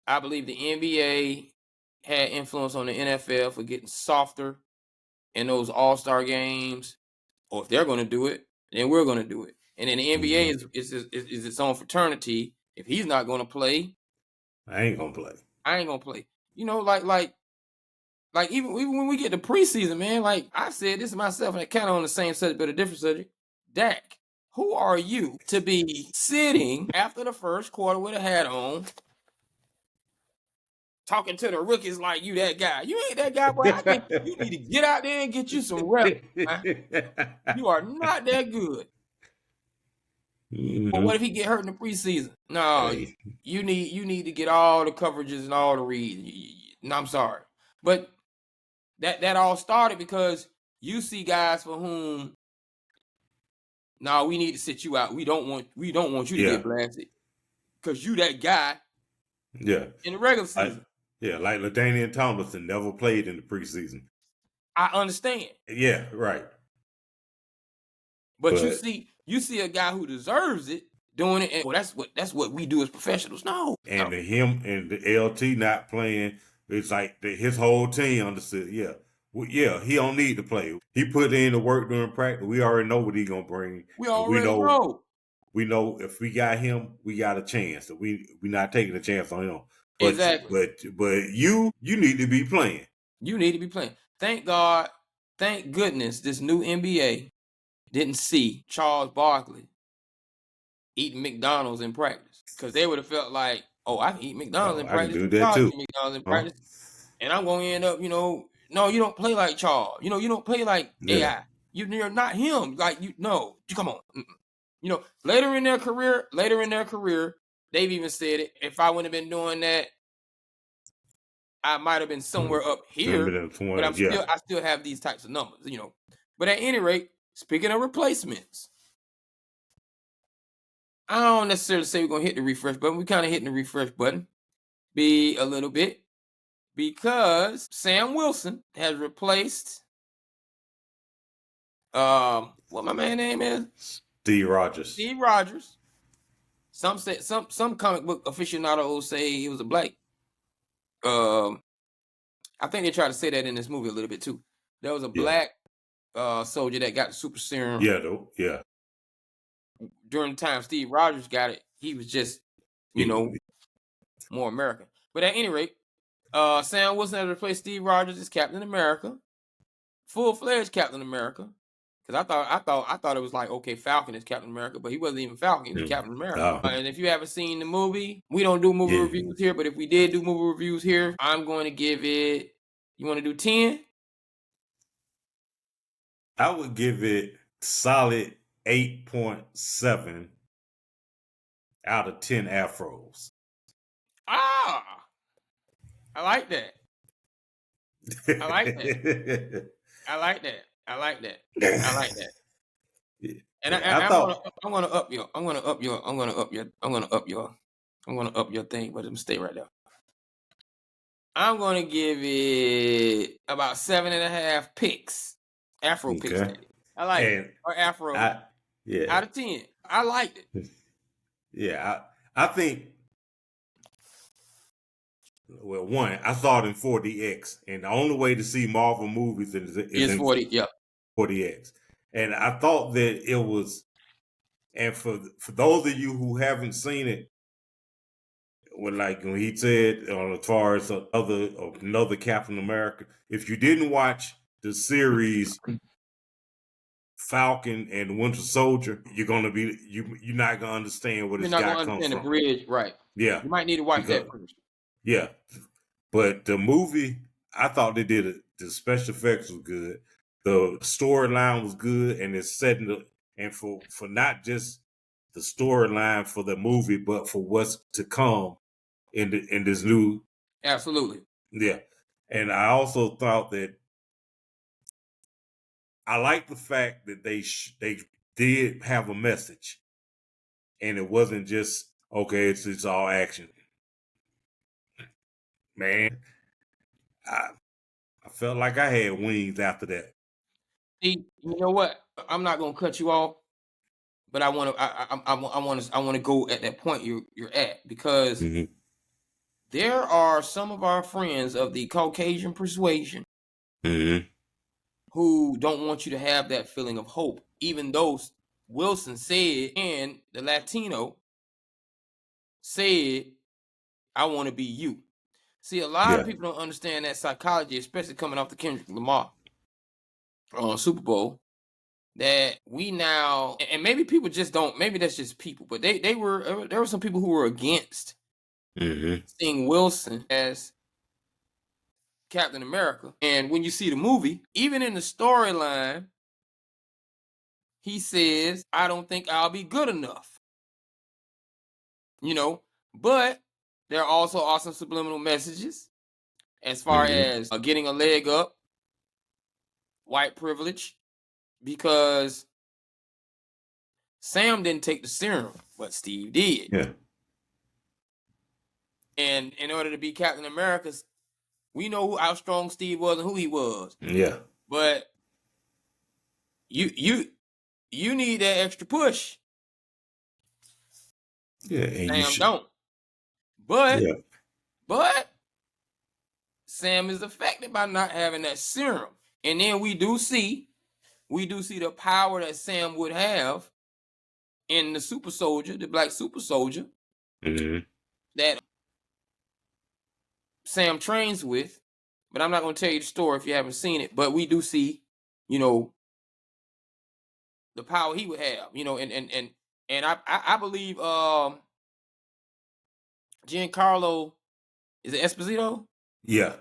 I believe the NBA had influence on the NFL for getting softer in those All-Star games, or if they're going to do it, then we're going to do it. And then the NBA Mm-hmm. is its own fraternity. If he's not going to play, I ain't gonna play. I ain't going to play. You know, like even when we get to preseason, man, like I said this myself, and kind of on the same subject but a different subject. Dak, who are you to be sitting after the first quarter with a hat on, talking to the rookies like you that guy? You ain't that guy, boy. I think you need to get out there and get you some reps, man. You are not that good. But what Mm-hmm. if he get hurt in the preseason? No, Hey. you need to get all the coverages and all the reads. No, I'm sorry, but that all started because you see guys for whom we need to sit you out. We don't want you to Yeah. get blasted because you that guy Yeah. in the regular Like season. yeah, like LaDainian Tomlinson never played in the preseason. I understand, Yeah, right. but But you see a guy who deserves it doing it, and well, that's what we do as professionals. No, and him and the LT not playing, it's like his whole team understood. Yeah, yeah, he don't need to play. He put in the work during practice. We already know what he gonna bring, we and already know we know if we got him, we got a chance. So we not taking a chance on him. exactly. But you need to be playing. You need to be playing. Thank God, thank goodness, this new NBA didn't see Charles Barkley eating McDonald's in practice because they would have felt like, oh, I can eat McDonald's Oh, in I can practice. do that Charles too. eat McDonald's in Huh? practice, and I'm going to end up, you know, no, you don't play like Charles. You know, you don't play like Yeah. AI. You're not him. Like you come on. You know, later in their career, they've even said it. If I wouldn't have been doing that, I might have been somewhere up here, but Yeah. I still have these types of numbers, you know. But at any rate, speaking of replacements, I don't necessarily say we're gonna hit the refresh button. We kind of hitting the refresh button, be a little bit, because Sam Wilson has replaced what my man name is? Steve Rogers. Steve Rogers. Some say some comic book aficionados say he was a black. Um, I think they tried to say that in this movie a little bit too. There was a Yeah. black soldier that got the super serum Yeah, though. Yeah. during the time Steve Rogers got it. He was just, you know, He- more American. But at any rate, Sam Wilson has replaced Steve Rogers as Captain America, full-fledged Captain America. Because I thought it was like, okay, Falcon is Captain America, but he wasn't even Falcon. He was Captain America. And if you haven't seen the movie, we don't do movie reviews here. But if we did do movie reviews here, I'm going to give it. You want to do 10? I would give it solid 8.7 out of 10 afros. Ah, I like that. I like that. I like that. I like that. I like that. And I'm gonna up your thing, but I'm stay right there. I'm gonna give it about 7.5 picks. Afro picks. I like it. Or Afro. Out of 10. I liked it. Yeah, I think. Well, one, I saw it in 4DX, and the only way to see Marvel movies is in 4DX. And I thought that it was, and for those of you who haven't seen it, when he said as far as another Captain America, if you didn't watch the series Falcon and Winter Soldier, you're not gonna understand where this guy comes from. The bridge, right? Yeah, you might need to watch that first. Yeah, but the movie, I thought they did it. The special effects was good. The storyline was good, and it's setting for not just the storyline for the movie, but for what's to come in this new. Absolutely. Yeah, and I also thought that I like the fact that they did have a message, and it wasn't just okay. It's all action. Man, I felt like I had wings after that. See, you know what? I'm not gonna cut you off, but I want to go at that point you're at, because there are some of our friends of the Caucasian persuasion who don't want you to have that feeling of hope, even though Wilson said, and the Latino said, I want to be you. See, a lot of people don't understand that psychology, especially coming off the Kendrick Lamar Super Bowl, that we now, and maybe people just don't, maybe that's just people, but there were some people who were against seeing Wilson as Captain America. And when you see the movie, even in the storyline, he says, I don't think I'll be good enough. But there are also awesome subliminal messages as far as getting a leg up, white privilege, because Sam didn't take the serum, but Steve did. Yeah. And in order to be Captain America, we know how strong Steve was and who he was. Yeah. But you need that extra push. Yeah, and Sam don't. But Sam is affected by not having that serum. And then we do see the power that Sam would have in the super soldier, the black super soldier, that Sam trains with. But I'm not going to tell you the story if you haven't seen it. But we do see, the power he would have, and I believe Giancarlo, is it Esposito? Yeah.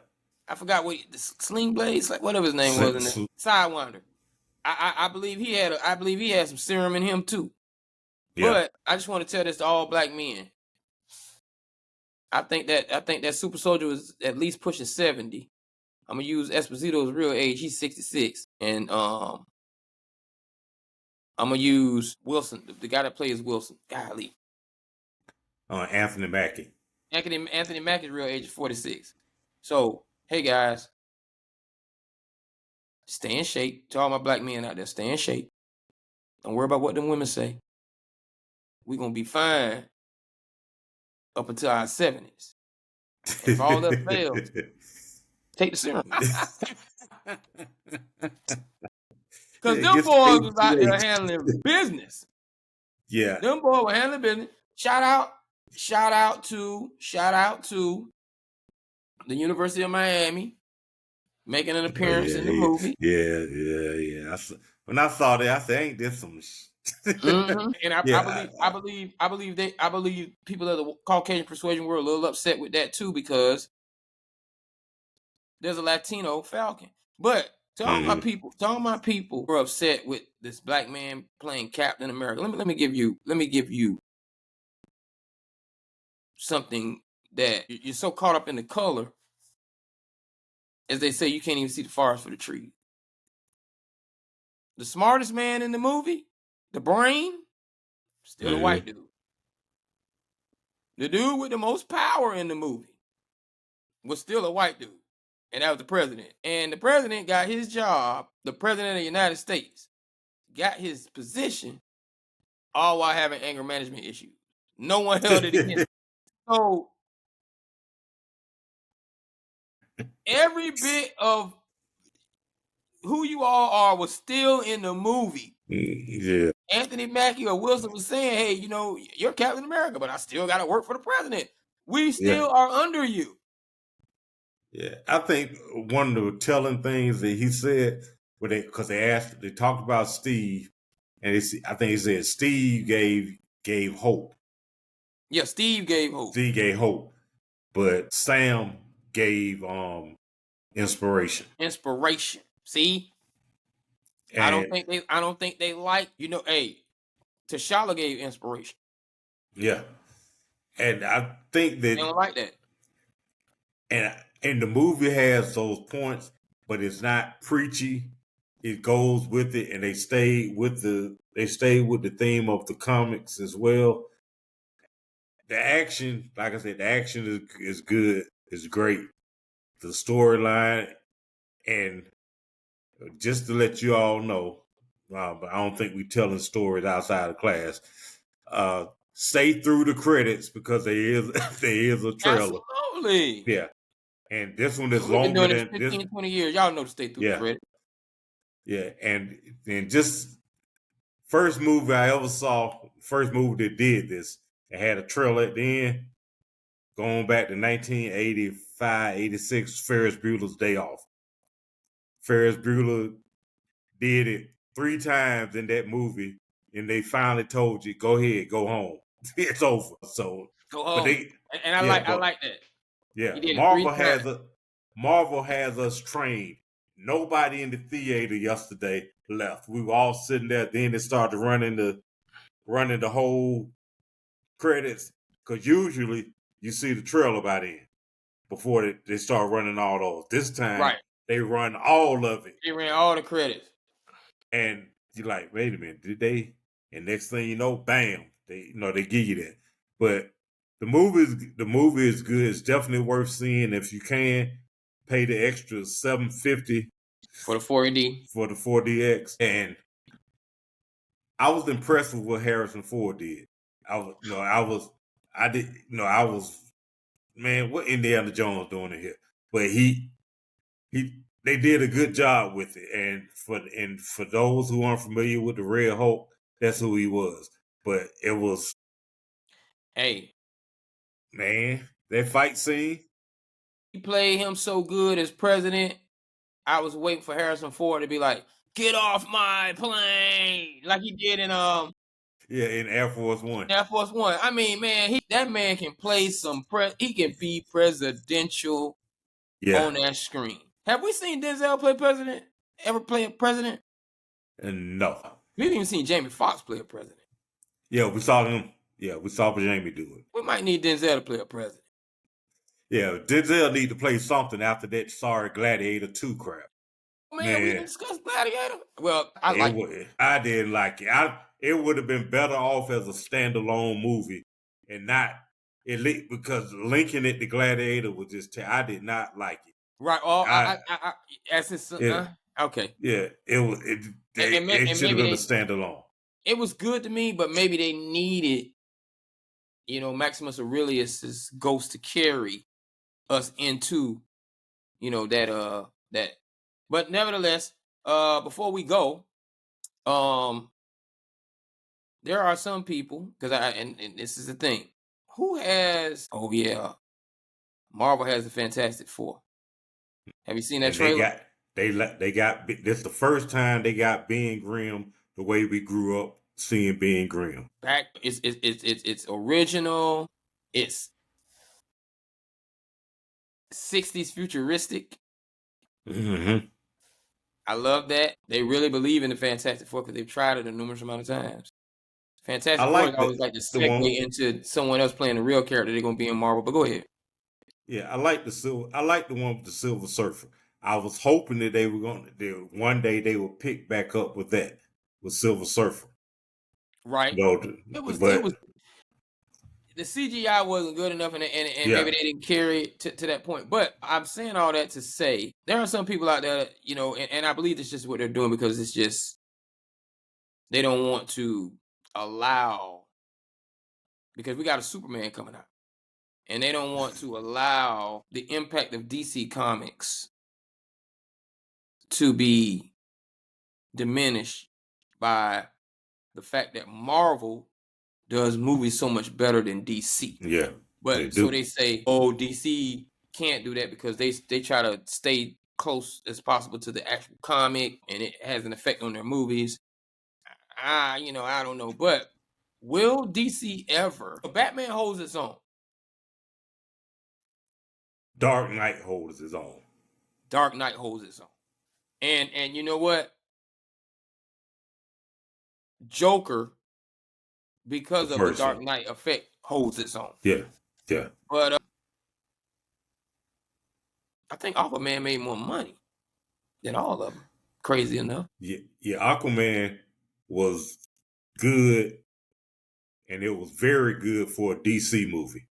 I forgot what the Sling Blades, like whatever his name was in there. Sidewinder. I believe he had some serum in him too. Yeah. But I just want to tell this to all black men. I think that super soldier was at least pushing 70. I'm gonna use Esposito's real age. He's 66, and I'm gonna use Wilson, the guy that plays Wilson. Golly. Anthony Mackie. Anthony Mackie's real age is 46. So, hey guys, stay in shape. To all my black men out there, stay in shape. Don't worry about what them women say. We're gonna be fine up until our 70s. And if all that fails, take the serum. Because them boys was out there handling business. Yeah. Them boys were handling business. Shout out to the University of Miami making an Oh appearance yeah, in the movie. yeah. When I saw that, I said, "Ain't this some?" And Yeah, I believe people of the Caucasian persuasion were a little upset with that too because there's a Latino Falcon. But to all my people who are upset with this black man playing Captain America, let me give you something that you're so caught up in the color, as they say, you can't even see the forest for the trees. The smartest man in the movie, the brain, still a white dude. The dude with the most power in the movie was still a white dude. And that was the president. And the president got his job, the president of the United States got his position all while having anger management issues. No one held it against him. So every bit of who you all are was still in the movie. yeah, Anthony Mackie or Wilson was saying, hey, you're Captain America, but I still got to work for the president. We yeah, still are under you. yeah. I think one of the telling things that he said, because they talked about Steve, and I think he said Steve gave hope. Yeah, Steve gave hope. Steve gave hope, but Sam gave inspiration. Inspiration. See, And I don't think they like, hey, T'Challa gave inspiration. yeah, and I think They that don't like that. and the movie has those points, but it's not preachy. It goes with it, and they stay with the theme of the comics as well. The action, like I said, the action is good, is great. The storyline, and just to let you all know, but I don't think we telling stories outside of class. Stay through the credits because there is there is a trailer. Absolutely. Yeah, and this one is We've been longer doing this than this. 15, 20 years. Y'all know to stay through the Yeah, credit. yeah, and just first movie I ever saw, first movie that did this, it had a trailer at the end, going back to 1985, 86, Ferris Bueller's Day Off. Ferris Bueller did it 3 times in that movie, and they finally told you, go ahead, go home. It's over. So, Go but home. they, And yeah, I but like that. yeah, He did it 3 times. Marvel has us trained. Nobody in the theater yesterday left. We were all sitting there. Then it started running the whole credits because usually you see the trailer by then before they start running all those. This time Right. they run all of it, He ran all the credits. and you're like, wait a minute, did they? And next thing you know, bam, they give you that. But the movie is good. It's definitely worth seeing if you can. Pay the extra $750 For the 4D. for the 4DX, and I was impressed with what Harrison Ford did. I did, I was, man, what Indiana Jones doing in here? But they did a good job with it. And for those who aren't familiar with the Red Hulk, that's who he was. But it was, Hey, man, that fight scene. he played him so good as president. I was waiting for Harrison Ford to be like, "Get off my plane," like he did in Yeah, in Air Force One. Air Force One. I mean, man, that man can play he can be presidential Yeah, on that screen. Have we seen Denzel play president? Ever play a president? and no. We haven't even seen Jamie Foxx play a president. Yeah, we saw him. Yeah, we saw Jamie do it. We might need Denzel to play a president. Yeah, Denzel need to play something after that sorry Gladiator 2 crap. Oh, man, we didn't Man, discuss Gladiator. Well, I like it. I didn't like it. It would have been better off as a standalone movie and not because linking it to Gladiator was just I did not like it. Right. Oh, I as his it okay. yeah, it was it And should have maybe been a standalone. it was good to me, but maybe they needed, Maximus Aurelius's ghost to carry us into, that. But nevertheless, before we go, um, there are some people because and this is the thing. Who has? Oh yeah, Marvel has the Fantastic Four. Have you seen that And they trailer? got they got this the first time they got Ben Grimm the way we grew up seeing Ben Grimm. Back, it's original. It's 60s futuristic. Mm-hmm. I love that. They really believe in the Fantastic Four because they've tried it a numerous amount of times. I Fantastic Four is like always like the the one. segue into someone else playing the real character they're gonna be in Marvel. But go ahead. Yeah, I like the silver. I like the one with the Silver Surfer. I was hoping that they were going to one day they would pick back up with that with Silver Surfer. Right. No, It was but the CGI wasn't good enough, and yeah, maybe they didn't carry it to that point. But I'm saying all that to say there are some people out there, that, and I believe it's just what they're doing because it's just they don't want to allow, because we got a Superman coming out, and they don't want to allow the impact of DC Comics to be diminished by the fact that Marvel does movies so much better than DC. yeah, they But so do. they say, oh, DC can't do that because they try to stay close as possible to the actual comic, and it has an effect on their movies. I don't know, but will DC ever? Batman holds its own. Dark Knight holds his own. Dark Knight holds its own. And you know what? Joker, The because of the first Dark one. Knight effect, holds its own. Yeah, yeah, But I think Aquaman made more money than all of them. Crazy enough. yeah, yeah. Aquaman was good, and it was very good for a DC movie.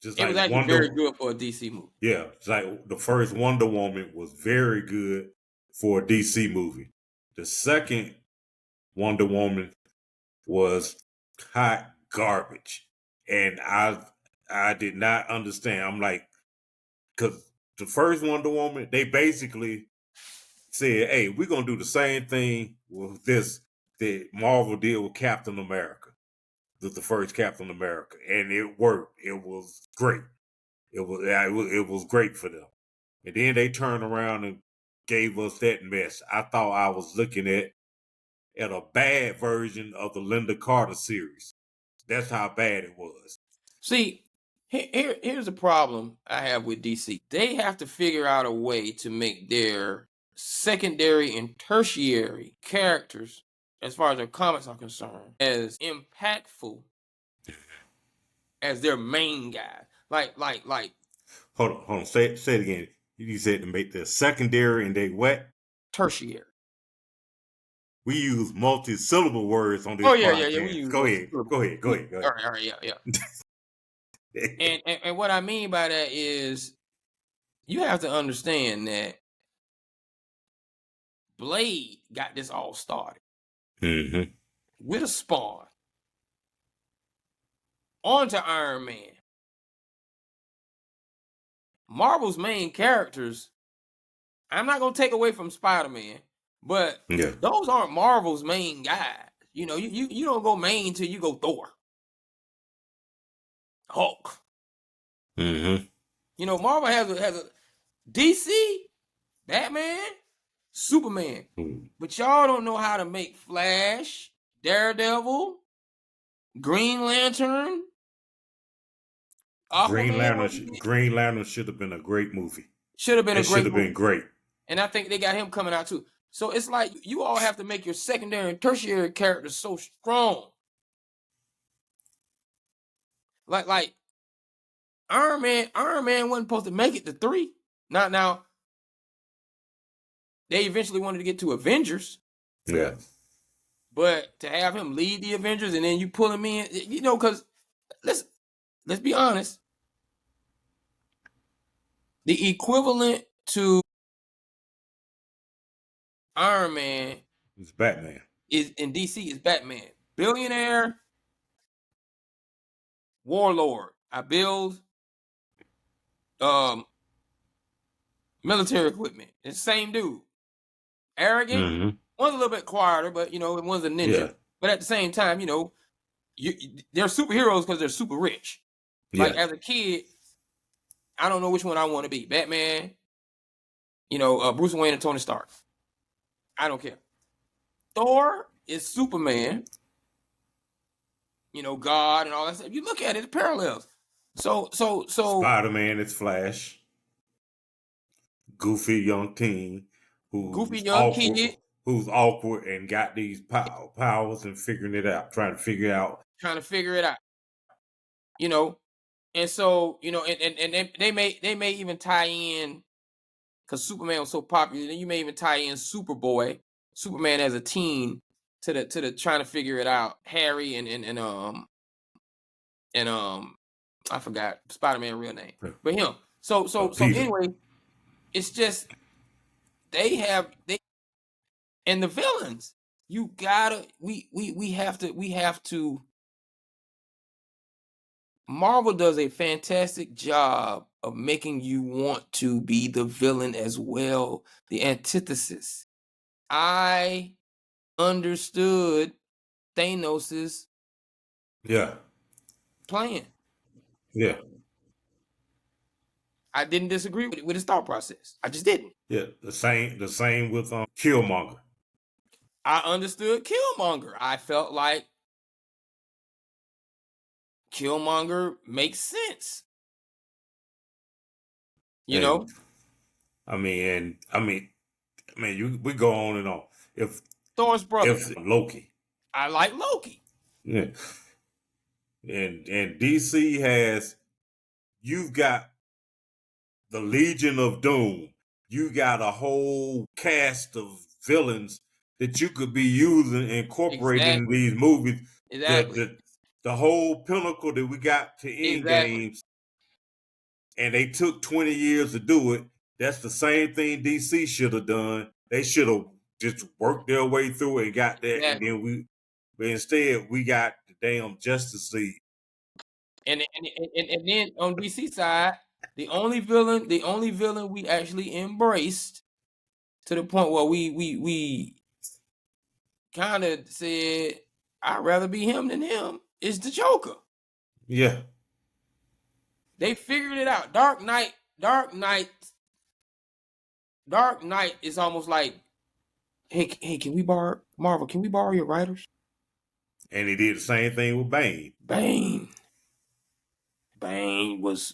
Just It was like actually very Wonder, good for a DC movie. yeah, it's like the first Wonder Woman was very good for a DC movie. The second Wonder Woman was hot garbage, and I did not understand. I'm like, because the first Wonder Woman, they basically said, "Hey, we're gonna do the same thing with this that Marvel did with Captain America, the first Captain America, and it worked. It was great. It was great for them. And then they turned around and gave us that mess. I thought I was looking at a bad version of the Linda Carter series. That's how bad it was. See, here's the problem I have with DC. They have to figure out a way to make their secondary and tertiary characters, as far as their comics are concerned, as impactful as their main guy. Like Hold on. Say it again. You said to make the secondary and they what? tertiary. We use multi-syllable words on this Oh yeah. We podcast. use Go most ahead. Go ahead. Go ahead. Go all right, yeah. ahead. And what I mean by that is you have to understand that Blade got this all started Mm-hmm. with a spawn onto Iron Man. Marvel's main characters, I'm not gonna take away from Spider-Man, but Yeah. those aren't Marvel's main guys. You don't go main till you go Thor, Hulk. Mm-hmm. Marvel has a DC, Batman, Superman, Mm-hmm. but y'all don't know how to make Flash, Daredevil, Green Lantern, Aquaman. Green Lantern should have been a great movie. Should have been a It should great have been movie, great. and I think they got him coming out too. So it's like you all have to make your secondary and tertiary characters so strong. Like Iron Man wasn't supposed to make it to 3. Now they eventually wanted to get to Avengers, Yeah. but to have him lead the Avengers and then you pull him in, because let's be honest, the equivalent to Iron Man It's Batman. is in DC is Batman. Billionaire, warlord. I build um military equipment. It's the same dude. Arrogant. Mm-hmm. One's a little bit quieter, but one's a ninja. Yeah. But at the same time, they're superheroes because they're super rich. Like Yeah. as a kid, I don't know which one I want to be. Batman, Bruce Wayne and Tony Stark. I don't care. Thor is Superman, God and all that stuff. You look at it, the parallels. So Spider-Man is Flash. Goofy young teen goofy who's young awkward, kid and got these powers and figuring it out, trying to figure out. trying to figure it out. And so, and they may even tie in, because Superman was so popular, then you may even tie in Superboy, Superman as a teen, to the trying to figure it out. Harry and I forgot Spider-Man real name. But him. So Peter. anyway, it's just they and the villains. You gotta we have to. Marvel does a fantastic job of making you want to be the villain as well, the antithesis. I understood Thanos's Yeah. plan. Yeah. I didn't disagree with his thought process. I just didn't. Yeah. The same with Killmonger. I understood Killmonger. I felt like Killmonger makes sense. You know? We go on and on. If Thor's brother. if Loki. I like Loki. Yeah. And DC you've got the Legion of Doom. You got a whole cast of villains that you could be using, incorporating in Exactly. these movies. Exactly. The whole pinnacle that we got to end Exactly. games, and they took 20 years to do it. That's the same thing DC should have done. They should have just worked their way through it and got there, Exactly. and then but instead we got the damn Justice League. And then on DC side, the only villain we actually embraced, to the point where we kind of said, I'd rather be him than him, is the Joker. Yeah. They figured it out. Dark Knight is almost like, hey, can we borrow Marvel? Can we borrow your writers? And he did the same thing with Bane. Bane was.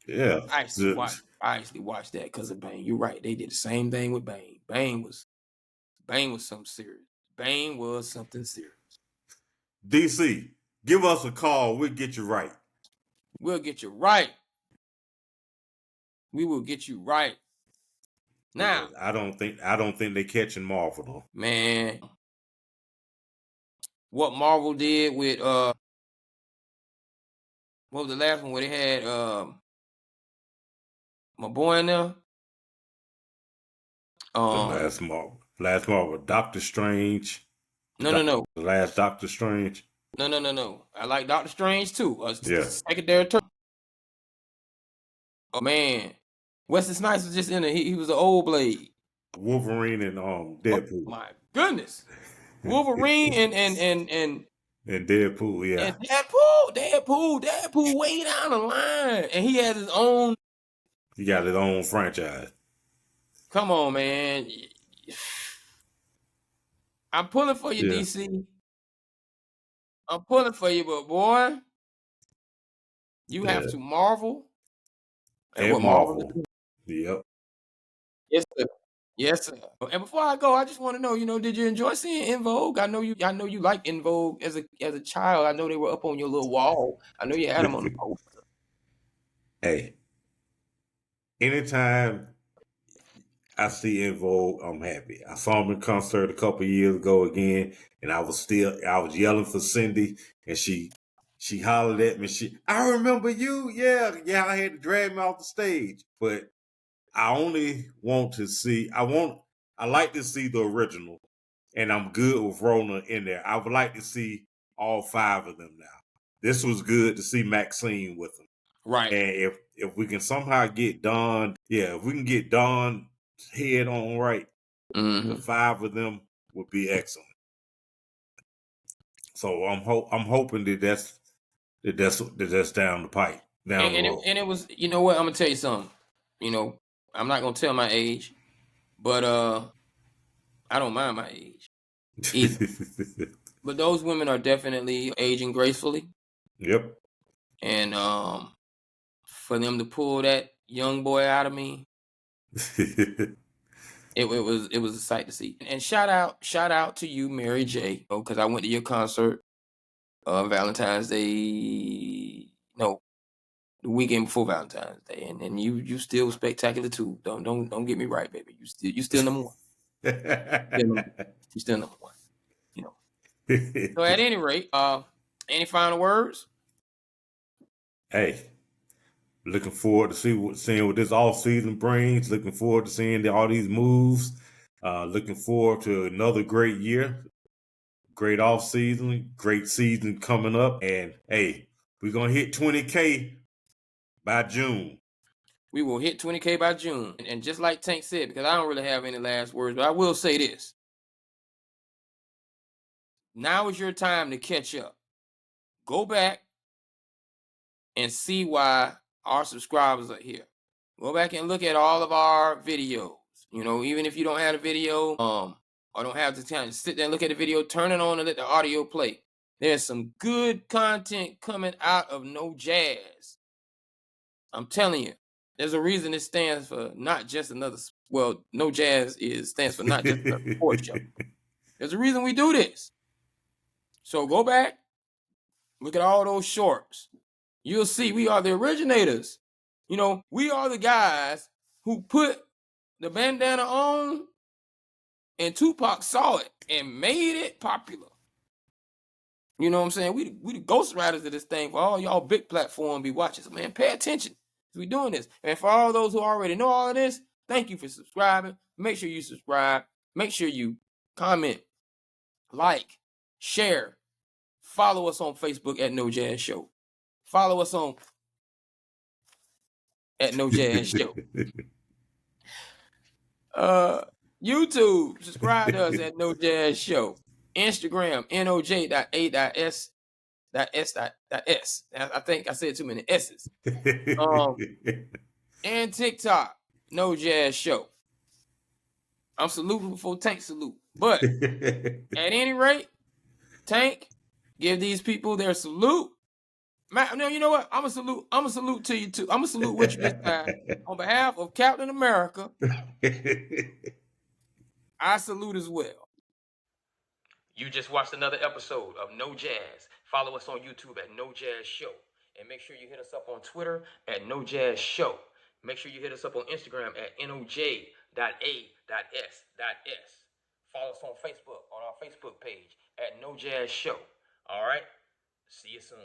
Yeah. I actually watched that because of Bane. You're right. They did the same thing with Bane. Bane was something serious. Bane was something serious. DC, give us a call. We'll get you right. We'll get you right. We will get you right. Now, because I don't think they're catching Marvel though. Man, what Marvel did with what was the last one where they had my boy in there? The last Marvel, Doctor Strange. No. The last Doctor Strange. No. I like Doctor Strange too. Yeah. Secondary term. Oh man, Wesley Snipes was just in it. He was an old Blade. Wolverine and Deadpool. Oh my goodness, Wolverine and Deadpool, yeah. And Deadpool way down the line, and he has his own. He got his own franchise. Come on, man. I'm pulling for you, DC. I'm pulling for you, but boy, you have to marvel at what Marvel is doing. Yep. Yes, sir. Yes, sir. And before I go, I just want to know, did you enjoy seeing En Vogue? I know you liked En Vogue as a child. I know they were up on your little wall. I know you had them on the poster. Hey, anytime I see En Vogue, I'm happy. I saw him in concert a couple years ago again, and I was yelling for Cindy, and she hollered at me. I remember you. Yeah. I had to drag me off the stage, but I only want to see. I like to see the original, and I'm good with Rona in there. I would like to see all 5 of them now. This was good to see Maxine with them. Right. And if we can somehow get Dawn, if we can get Dawn head on right, the 5 of them would be excellent. So I'm hoping that's down the pipe. down the road. And it was, you know what? I'm gonna tell you something. You know, I'm not gonna tell my age, but I don't mind my age either. But those women are definitely aging gracefully, Yep. and for them to pull that young boy out of me, it was a sight to see. And shout out to you, Mary J. Because I went to your concert Valentine's Day. No, the weekend before Valentine's Day, and you still spectacular too. Don't get me right, baby. You still number one. You still number one. You know. So at any rate, any final words? Hey, looking forward to seeing what this off season brings. Looking forward to seeing all these moves. Looking forward to another great year, great off season, great season coming up. And hey, we're gonna hit 20K by June. We will hit 20K by June. And just like Tank said, because I don't really have any last words, but I will say this. Now is your time to catch up. Go back and see why our subscribers are here. Go back and look at all of our videos. You know, even if you don't have a video, or don't have the time to sit there and look at the video, turn it on and let the audio play. There's some good content coming out of No Jazz. I'm telling you, there's a reason it stands for not just another. Well, No Jazz stands for not just another sports show. There's a reason we do this. So go back, look at all those shorts. You'll see we are the originators. You know, we are the guys who put the bandana on, and Tupac saw it and made it popular. You know what I'm saying? We the ghostwriters of this thing for all y'all big platform be watching. So man, pay attention. We doing this. And for all those who already know all of this, thank you for subscribing. Make sure you subscribe. Make sure you comment, like, share. Follow us on Facebook at No Jazz Show. Follow us on at No Jazz Show. YouTube, subscribe to us at No Jazz Show. Instagram, noj.a.s. I think I said too many S's. And TikTok, No Jazz Show. I'm saluting before Tank salute. But at any rate, Tank, give these people their salute. No, you know what? I'm a salute to you too. I'm a salute with you this time. On behalf of Captain America, I salute as well. You just watched another episode of No Jazz. Follow us on YouTube at No Jazz Show. And make sure you hit us up on Twitter at No Jazz Show. Make sure you hit us up on Instagram at noj.a.s.s. Follow us on Facebook, on our Facebook page at No Jazz Show. All right? See you soon.